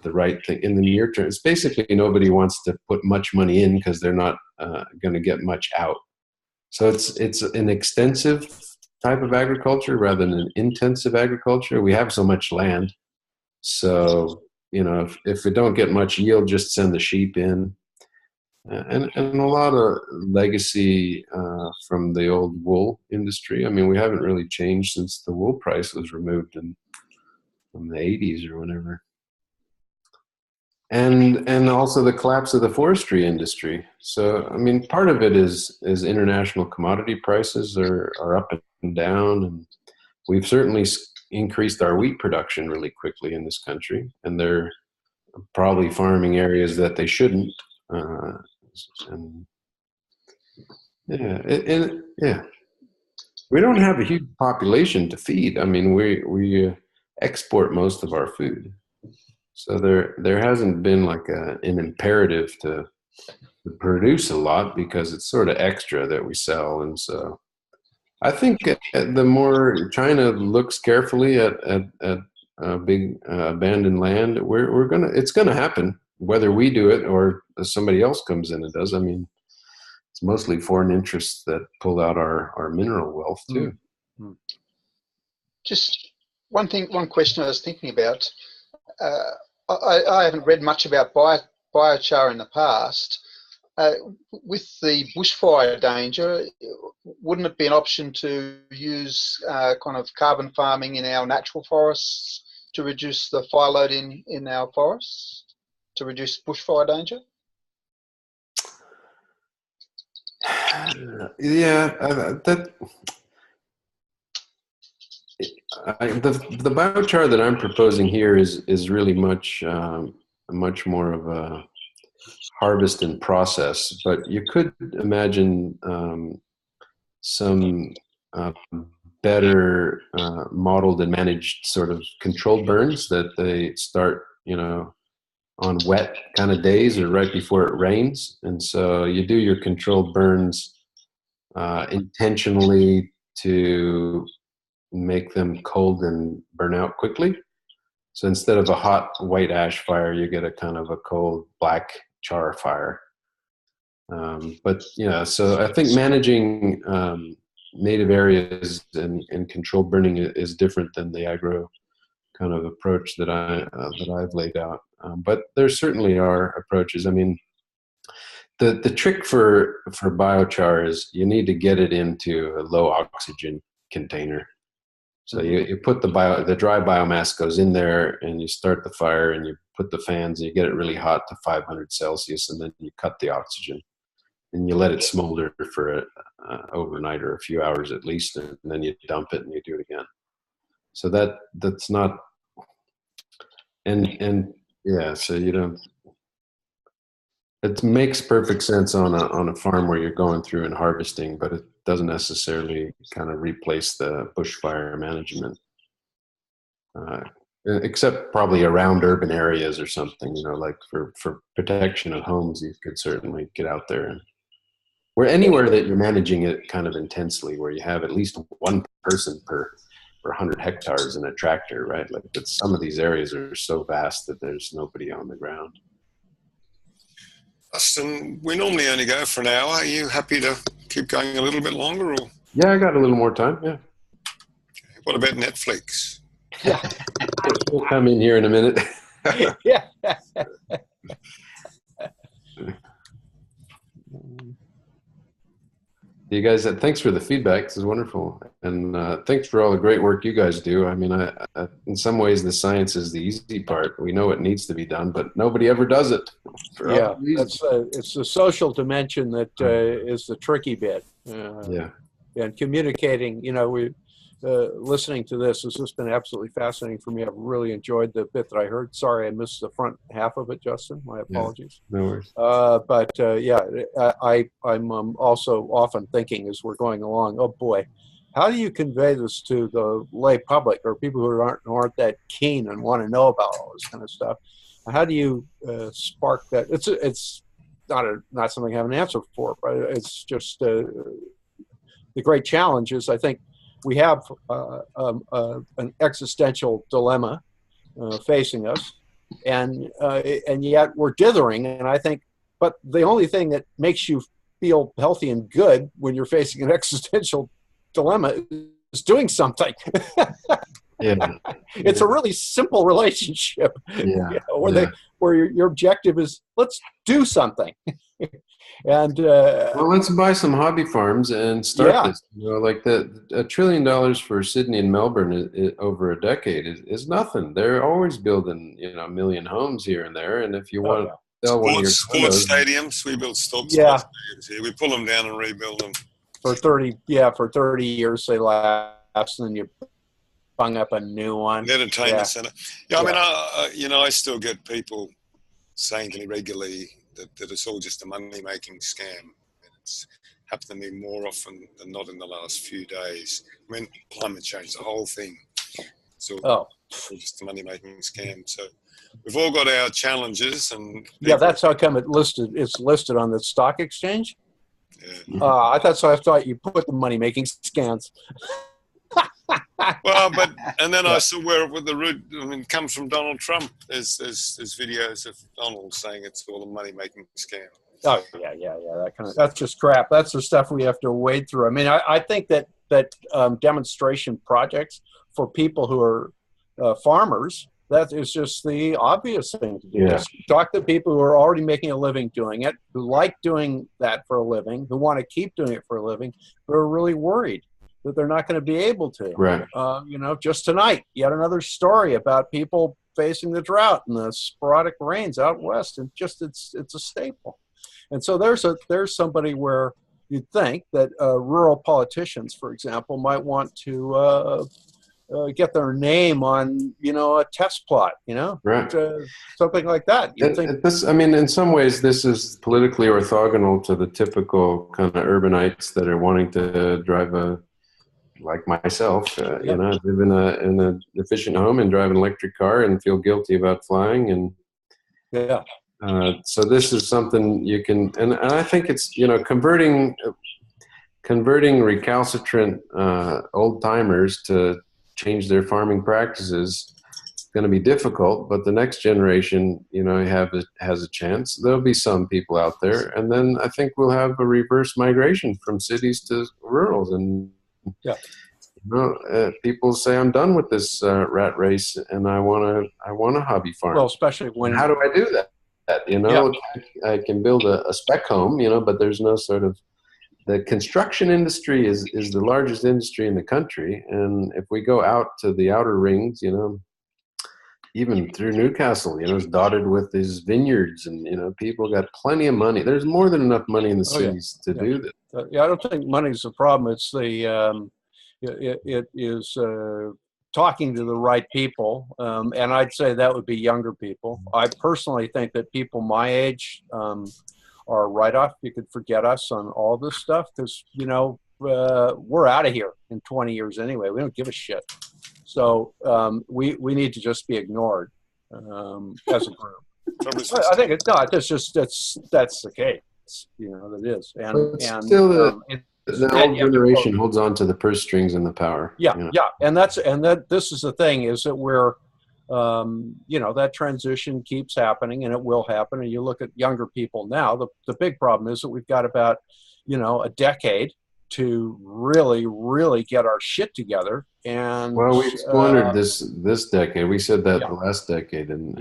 the right thing in the near term. It's basically nobody wants to put much money in because they're not going to get much out. So it's an extensive type of agriculture rather than an intensive agriculture. We have so much land. So, you know, if we don't get much yield, just send the sheep in. And a lot of legacy from the old wool industry. I mean, we haven't really changed since the wool price was removed from the 80s or whenever. And also the collapse of the forestry industry. So, I mean, part of it is international commodity prices are up and down. And we've certainly increased our wheat production really quickly in this country. And they're probably farming areas that they shouldn't. And yeah, we don't have a huge population to feed. I mean, we export most of our food, so there hasn't been like an imperative to produce a lot because it's sort of extra that we sell. And so I think the more China looks carefully at big abandoned land, it's gonna happen. Whether we do it or somebody else comes in and does. I mean, it's mostly foreign interests that pull out our mineral wealth too. Mm-hmm. Just one question I was thinking about. I haven't read much about biochar in the past. With the bushfire danger, wouldn't it be an option to use kind of carbon farming in our natural forests to reduce the fire load in our forests? To reduce bushfire danger? Yeah, the biochar that I'm proposing here is really much more of a harvest and process. But you could imagine some better modeled and managed sort of controlled burns that they start, you know, on wet kind of days or right before it rains. And so you do your controlled burns intentionally to make them cold and burn out quickly. So instead of a hot white ash fire, you get a kind of a cold black char fire. But yeah, so I think managing native areas and controlled burning is different than the agro kind of approach that I've laid out. But there certainly are approaches. I mean, the trick for biochar is you need to get it into a low oxygen container. So you put the dry biomass goes in there, and you start the fire, and you put the fans, and you get it really hot to 500 Celsius, and then you cut the oxygen, and you let it smolder for overnight or a few hours at least, and then you dump it and you do it again. So that's not, and yeah, so you don't. It makes perfect sense on a farm where you're going through and harvesting, but it doesn't necessarily kind of replace the bushfire management, except probably around urban areas or something. You know, like for protection of homes, you could certainly get out there and anywhere that you're managing it kind of intensely, where you have at least one person per 100 hectares in a tractor, right? Like, but some of these areas are so vast that there's nobody on the ground. Austin, we normally only go for an hour. Are you happy to keep going a little bit longer? Or? Yeah, I got a little more time, yeah. What about Netflix? Yeah. We'll come in here in a minute. Yeah. You guys, thanks for the feedback. This is wonderful, and thanks for all the great work you guys do. I mean, in some ways, the science is the easy part. We know it needs to be done, but nobody ever does it. Yeah, it's the social dimension that is the tricky bit. Yeah. And communicating. You know, listening to this has just been absolutely fascinating for me. I've really enjoyed the bit that I heard. Sorry, I missed the front half of it, Justin. My apologies. Yeah, no worries. I'm also often thinking as we're going along, oh boy, how do you convey this to the lay public or people who aren't that keen and want to know about all this kind of stuff? How do you spark that? It's not something I have an answer for, but it's just the great challenge is I think we have an existential dilemma facing us, and yet we're dithering. And I think, but the only thing that makes you feel healthy and good when you're facing an existential dilemma is doing something. Yeah. It's a really simple relationship. Yeah. You know, where your objective is let's do something. And well, let's buy some hobby farms and start this. You know, like $1 trillion for Sydney and Melbourne over a decade is nothing. They're always building, you know, 1 million homes here and there. And if you want to sell one of your sports stadiums, we build sports stadiums here. We pull them down and rebuild them for 30 years. They last, and then you bung up a new one. Entertainment center. Yeah, I mean, you know, I still get people saying to me regularly that it's all just a money-making scam. And it's happened to me more often than not in the last few days. I mean, climate change, the whole thing. So it's just a money-making scam. So we've all got our challenges, and that's how come it's listed on the stock exchange. Yeah. I thought you put the money-making scams. Well, and then I saw where with the root. I mean, it comes from Donald Trump. There's videos of Donald saying it's all a money making scam. Oh yeah. That's just crap. That's the stuff we have to wade through. I mean, I think that demonstration projects for people who are farmers, that is just the obvious thing to do. Yeah. Just talk to people who are already making a living doing it, who like doing that for a living, who want to keep doing it for a living, who are really worried that they're not going to be able to. Right. You know, just tonight, yet another story about people facing the drought and the sporadic rains out west, and just it's a staple. And so there's somebody where you'd think that rural politicians, for example, might want to get their name on, you know, a test plot, you know, right. Something like that. I mean, in some ways, this is politically orthogonal to the typical kind of urbanites that are wanting to drive like myself, you know, live in an efficient home and drive an electric car and feel guilty about flying. And so this is something you can, and I think it's, you know, converting recalcitrant old timers to change their farming practices is going to be difficult, but the next generation, you know, has a chance. There'll be some people out there, and then I think we'll have a reverse migration from cities to rurals. And you know, people say, I'm done with this rat race, and I want a hobby farm. Well, especially when, how do I do that? You know, I can build a spec home, you know, but there's no sort of, the construction industry is the largest industry in the country. And if we go out to the outer rings, you know, even through Newcastle, you know, it's dotted with these vineyards, and, you know, people got plenty of money. There's more than enough money in the cities to do this. I don't think money's the problem. It's the, it is talking to the right people. And I'd say that would be younger people. I personally think that people my age are a write-off. You could forget us on all this stuff, because, you know, we're out of here in 20 years anyway. We don't give a shit. So we need to just be ignored as a group. I think that's the case. You know, that is. And still the old generation holds on to the purse strings and the power. Yeah, you know? yeah, and this is the thing, is that we're, you know, that transition keeps happening, and it will happen. And you look at younger people now. The big problem is that we've got about, you know, a decade to really, really get our shit together. And well, we squandered this decade. We said that the last decade, and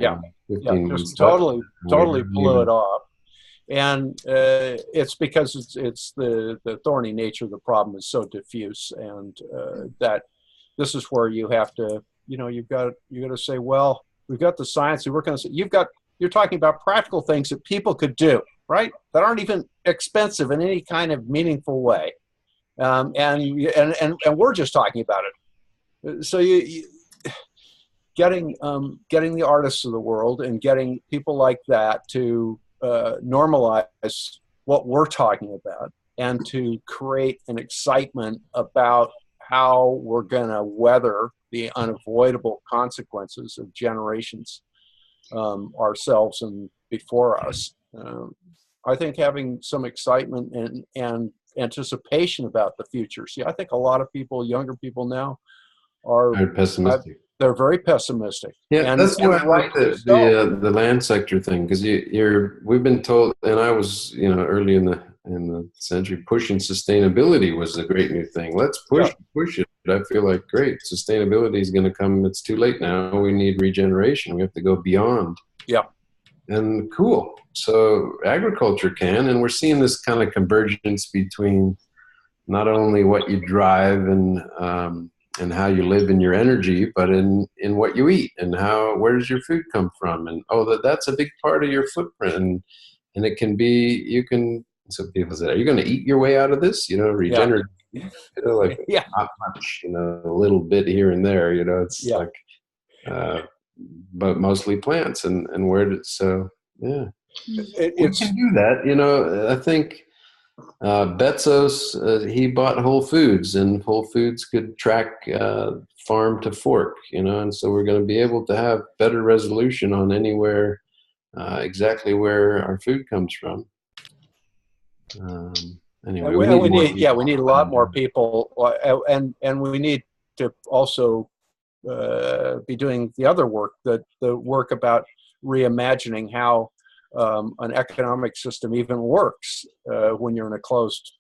15 just totally blew it off. And it's because it's the thorny nature of the problem is so diffuse, and that this is where you have to, you've got to say, well, we've got the science, we work on this. You're talking about practical things that people could do, right? That aren't even expensive in any kind of meaningful way, and we're just talking about it. So getting the artists of the world and getting people like that to normalize what we're talking about and to create an excitement about how we're going to weather the unavoidable consequences of generations ourselves and before us. I think having some excitement and anticipation about the future. See, I think a lot of people, younger people now, are pessimistic. They're very pessimistic. Yeah, and that's why I like the land sector thing, because we've been told, and I was early in the century pushing sustainability was a great new thing. Let's push it. I feel like great, sustainability is going to come. It's too late now. We need regeneration. We have to go beyond. Yeah, and cool. So agriculture can, and we're seeing this kind of convergence between not only what you drive and how you live in your energy, but in what you eat and where does your food come from? And that's a big part of your footprint. And it can be, so people say, are you going to eat your way out of this? Regenerative, like not much, a little bit here and there, it's like, but mostly plants and we can do that. I think, Bezos, he bought Whole Foods, and Whole Foods could track farm to fork, and so we're going to be able to have better resolution on anywhere, exactly where our food comes from. Anyway, we need a lot more people, and we need to also be doing the other work, the work about reimagining how an economic system even works when you're in a closed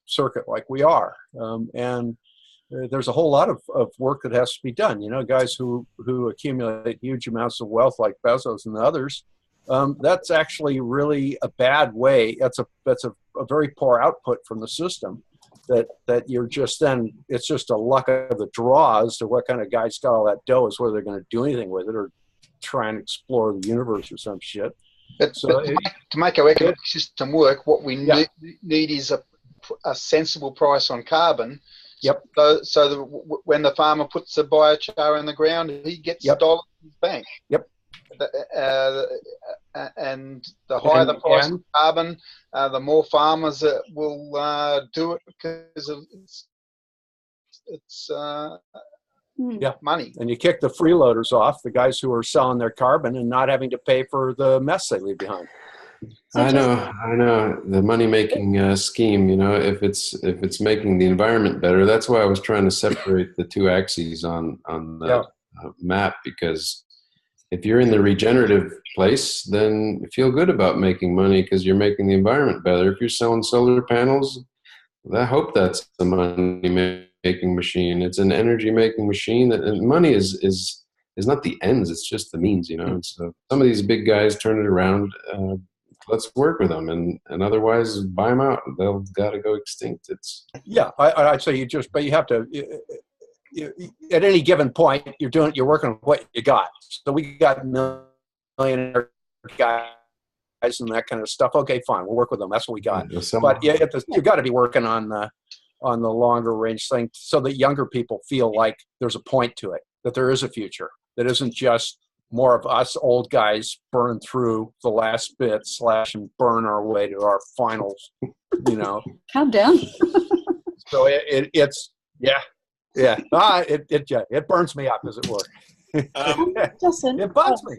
circuit like we are. And there's a whole lot of work that has to be done. Guys who accumulate huge amounts of wealth like Bezos and others, that's actually really a bad way. That's a very poor output from the system that you're just it's just a luck of the draw as to what kind of guys got all that dough, is whether they're going to do anything with it or try and explore the universe or some shit. But to make our economic system work, what we need is a sensible price on carbon. Yep. So when the farmer puts the biochar in the ground, he gets a dollar in his bank. Yep. And the higher the price of carbon, the more farmers will do it because of it's money. And you kick the freeloaders off, the guys who are selling their carbon and not having to pay for the mess they leave behind. I know the money-making scheme. If it's making the environment better, that's why I was trying to separate the two axes on the map, because if you're in the regenerative place, then feel good about making money because you're making the environment better. If you're selling solar panels, I hope that's the money-making machine. It's an energy-making machine, and money is not the ends; it's just the means. And so some of these big guys turn it around. Let's work with them, and otherwise buy them out. They'll got to go extinct. I'd say you have to. At any given point, you're working on what you got. So we got millionaire guys and that kind of stuff. Okay, fine, we'll work with them. That's what we got. But you've got to be working on the longer range thing, so that younger people feel like there's a point to it, that there is a future, that isn't just more of us old guys burn through the last bit and burn our way to our finals. Calm down. So it's. It burns me up, as it were. Justin, it bugs me.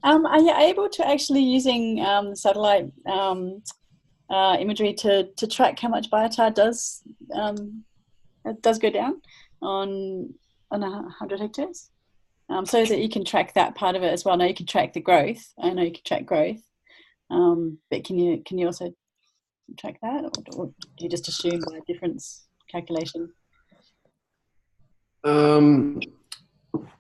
Are you able to actually using satellite imagery to track how much biochar does go down on 100 hectares, so that you can track that part of it as well? Now you can track the growth. I know you can track growth, but can you also track that, or do you just assume by difference calculation?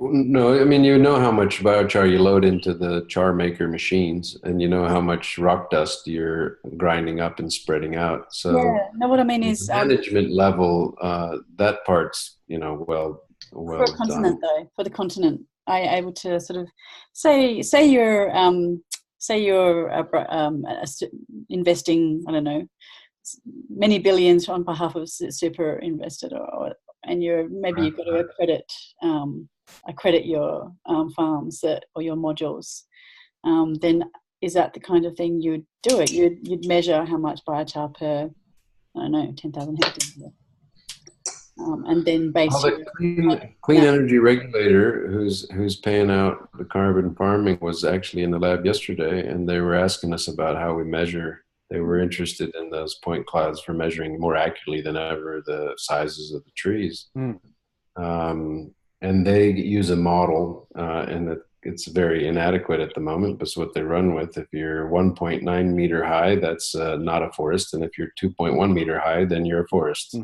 No, I mean, you know how much biochar you load into the char maker machines, and you know how much rock dust you're grinding up and spreading out. So Yeah. No, what I mean the is management level, that part's, well for a done. continent though, for the continent, are you able to sort of say you're investing, I don't know, many billions on behalf of super invested, and you've got to accredit your farms or your modules, then is that the kind of thing you'd do it? You'd measure how much biochar per, I don't know, 10,000 hectares, and then base the clean energy regulator who's paying out the carbon farming was actually in the lab yesterday, and they were asking us about how we measure. They were interested in those point clouds for measuring more accurately than ever the sizes of the trees. And they use a model, and it's very inadequate at the moment, but it's what they run with. If you're 1.9 meter high, that's not a forest. And if you're 2.1 meter high, then you're a forest.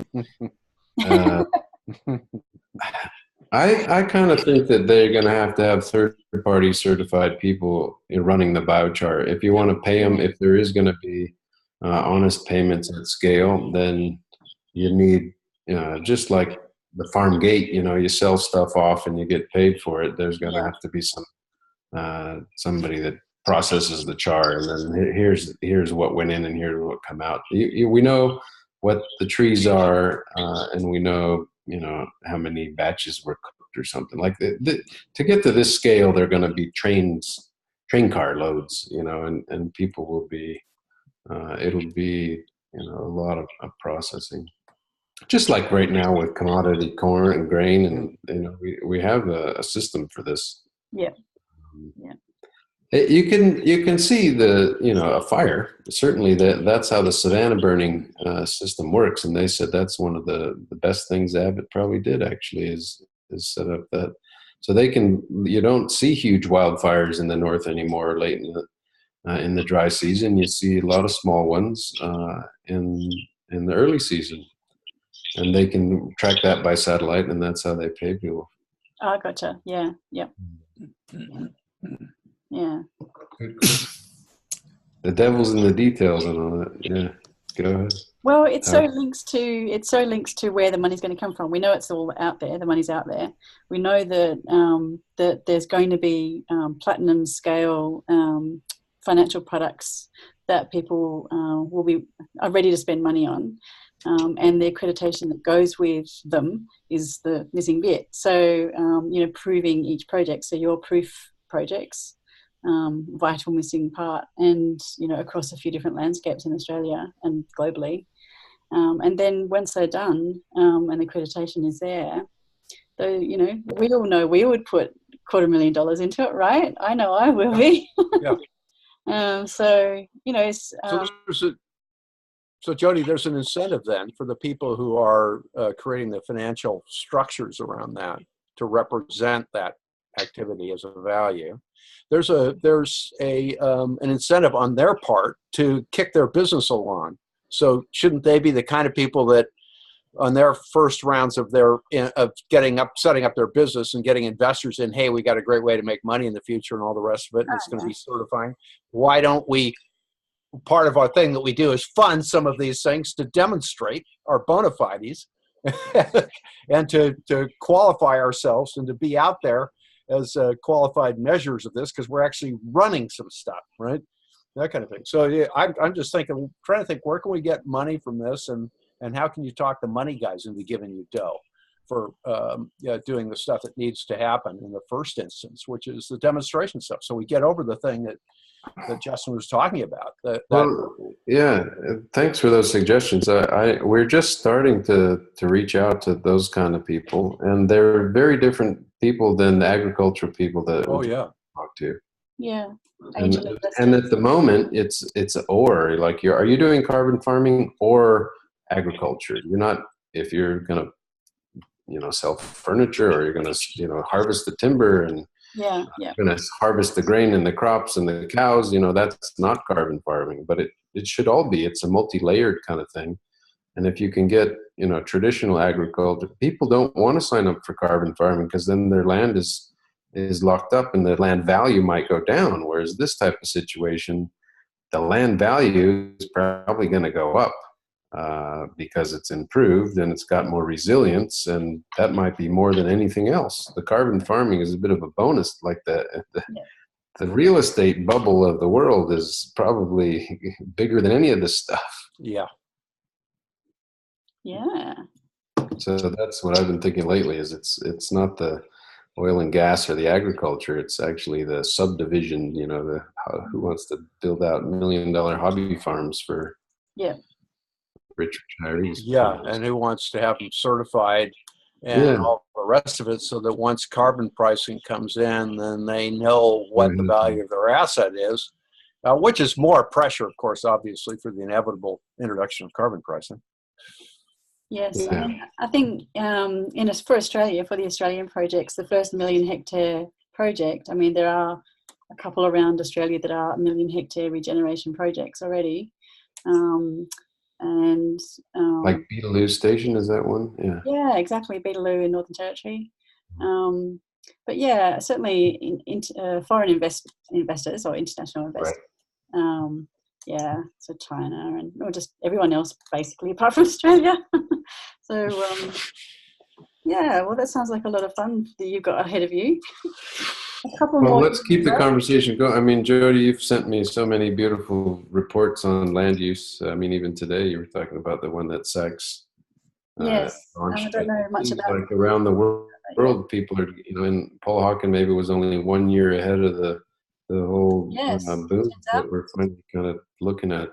I kind of think that they're going to have third-party certified people in running the biochar. If you want to pay them, if there is going to be honest payments at scale, then you need, just like the farm gate, you sell stuff off and you get paid for it. There's going to have to be somebody that processes the char, and then here's what went in and here's what come out. We know what the trees are, and we know how many batches were cooked or something like that. To get to this scale, they're going to be train car loads, and people will be. It'll be a lot of processing. Just like right now with commodity corn and grain, and we have a system for this. Yeah. You can see a fire. Certainly that's how the savanna burning system works, and they said that's one of the best things Abbott probably did actually is set up that so you don't see huge wildfires in the north anymore late in the dry season. You see a lot of small ones in the early season. And they can track that by satellite, and that's how they pay people. Oh, gotcha. Yeah. Yep. Yeah. The devil's in the details and all that. Yeah. Go ahead. Well, it so links to where the money's going to come from. We know it's all out there. The money's out there. We know that that there's going to be platinum scale financial products that people are ready to spend money on. And the accreditation that goes with them is the missing bit. So, proving each project. So your proof projects, vital missing part, and, across a few different landscapes in Australia and globally. And then once they're done and the accreditation is there, though, we all know we would put $250,000 into it, right? I know I will be. Yeah. So Jody, there's an incentive then for the people who are creating the financial structures around that to represent that activity as a value. There's an incentive on their part to kick their business along. So shouldn't they be the kind of people that on their first rounds of setting up their business and getting investors in, hey, we got a great way to make money in the future and all the rest of it, and it's going to be certifying. Why don't we? Part of our thing that we do is fund some of these things to demonstrate our bona fides and to qualify ourselves and to be out there as qualified measures of this, because we're actually running some stuff, right? That kind of thing. So yeah, I'm just trying to think, where can we get money from this, and how can you talk the money guys into giving you dough for doing the stuff that needs to happen in the first instance, which is the demonstration stuff. So we get over the thing that Justin was talking about. Yeah, thanks for those suggestions. We're just starting to reach out to those kind of people, and they're very different people than the agricultural people that we talk to. Yeah. And at the moment, it's or like are you doing carbon farming or agriculture? You're not, if you're gonna sell furniture, or you're gonna harvest the timber and you're going to harvest the grain and the crops and the cows, that's not carbon farming, but it should all be. It's a multi-layered kind of thing. And if you can get, you know, traditional agriculture, people don't want to sign up for carbon farming because then their land is locked up and the land value might go down. Whereas this type of situation, the land value is probably going to go up because it's improved and it's got more resilience, and that might be more than anything else. The carbon farming is a bit of a bonus. Like the real estate bubble of the world is probably bigger than any of this stuff. Yeah. Yeah. So that's what I've been thinking lately. Is it's not the oil and gas or the agriculture. It's actually the subdivision. You know, who wants to build out $1 million hobby farms for rich retirees? Yeah, and who wants to have them certified and all the rest of it, so that once carbon pricing comes in, then they know what the value of their asset is, which is more pressure, of course, obviously, for the inevitable introduction of carbon pricing. Yes, yeah. I think for Australia, for the Australian projects, the first 1 million hectare project, I mean, there are a couple around Australia that are 1 million hectare regeneration projects already. Like Beetaloo Station, is that one? Yeah. Yeah, exactly. Beetaloo in Northern Territory. But yeah, certainly foreign investors or international investors. Right. Yeah, so China or just everyone else basically apart from Australia. So yeah, well, that sounds like a lot of fun that you've got ahead of you. Well, let's keep the conversation going. I mean, Jody, you've sent me so many beautiful reports on land use. I mean, even today you were talking about the one that Sachs launched. I don't know much about. Like around the world, people are, you know, and Paul Hawken maybe was only 1 year ahead of the whole boom that we're finally kind of looking at.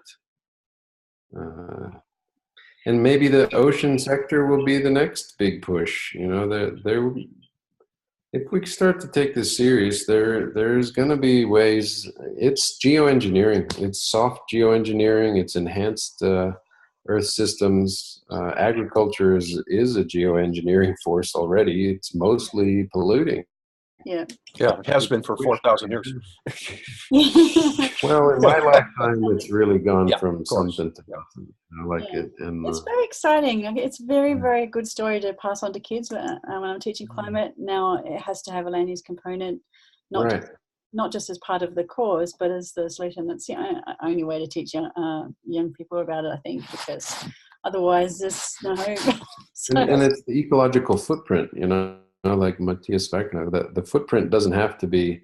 And maybe the ocean sector will be the next big push. You know, there if we start to take this serious, there's going to be ways. It's geoengineering. It's soft geoengineering. It's enhanced earth systems. Agriculture is a geoengineering force already. It's mostly polluting. Yeah, it has been for 4,000 years. Well, in my lifetime, it's really gone from something to nothing. I like it. And it's very exciting. It's very, very good story to pass on to kids. When I'm teaching climate, now it has to have a land use component, not just as part of the cause, but as the solution. That's the only way to teach young people about it, I think, because otherwise there's no hope. And it's the ecological footprint, you know. Like Matthias Wagner, the footprint doesn't have to be,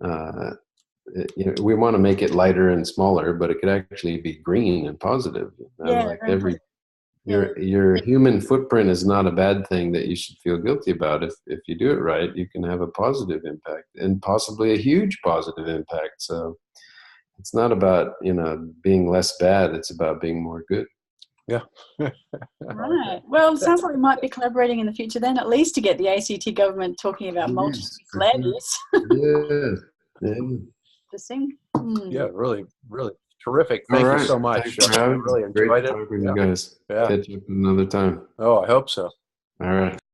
you know, we want to make it lighter and smaller, but it could actually be green and positive. Like your human footprint is not a bad thing that you should feel guilty about. If you do it right, you can have a positive impact and possibly a huge positive impact. So it's not about, you know, being less bad. It's about being more good. Yeah. Right. Well, it sounds like we might be collaborating in the future then, at least to get the ACT government talking about multi-land use. Yeah. Interesting. Yeah, really, really terrific. Thank you so much. Thanks for having me. Really enjoyed it. Talking to you guys. Catch up another time. Oh, I hope so. All right.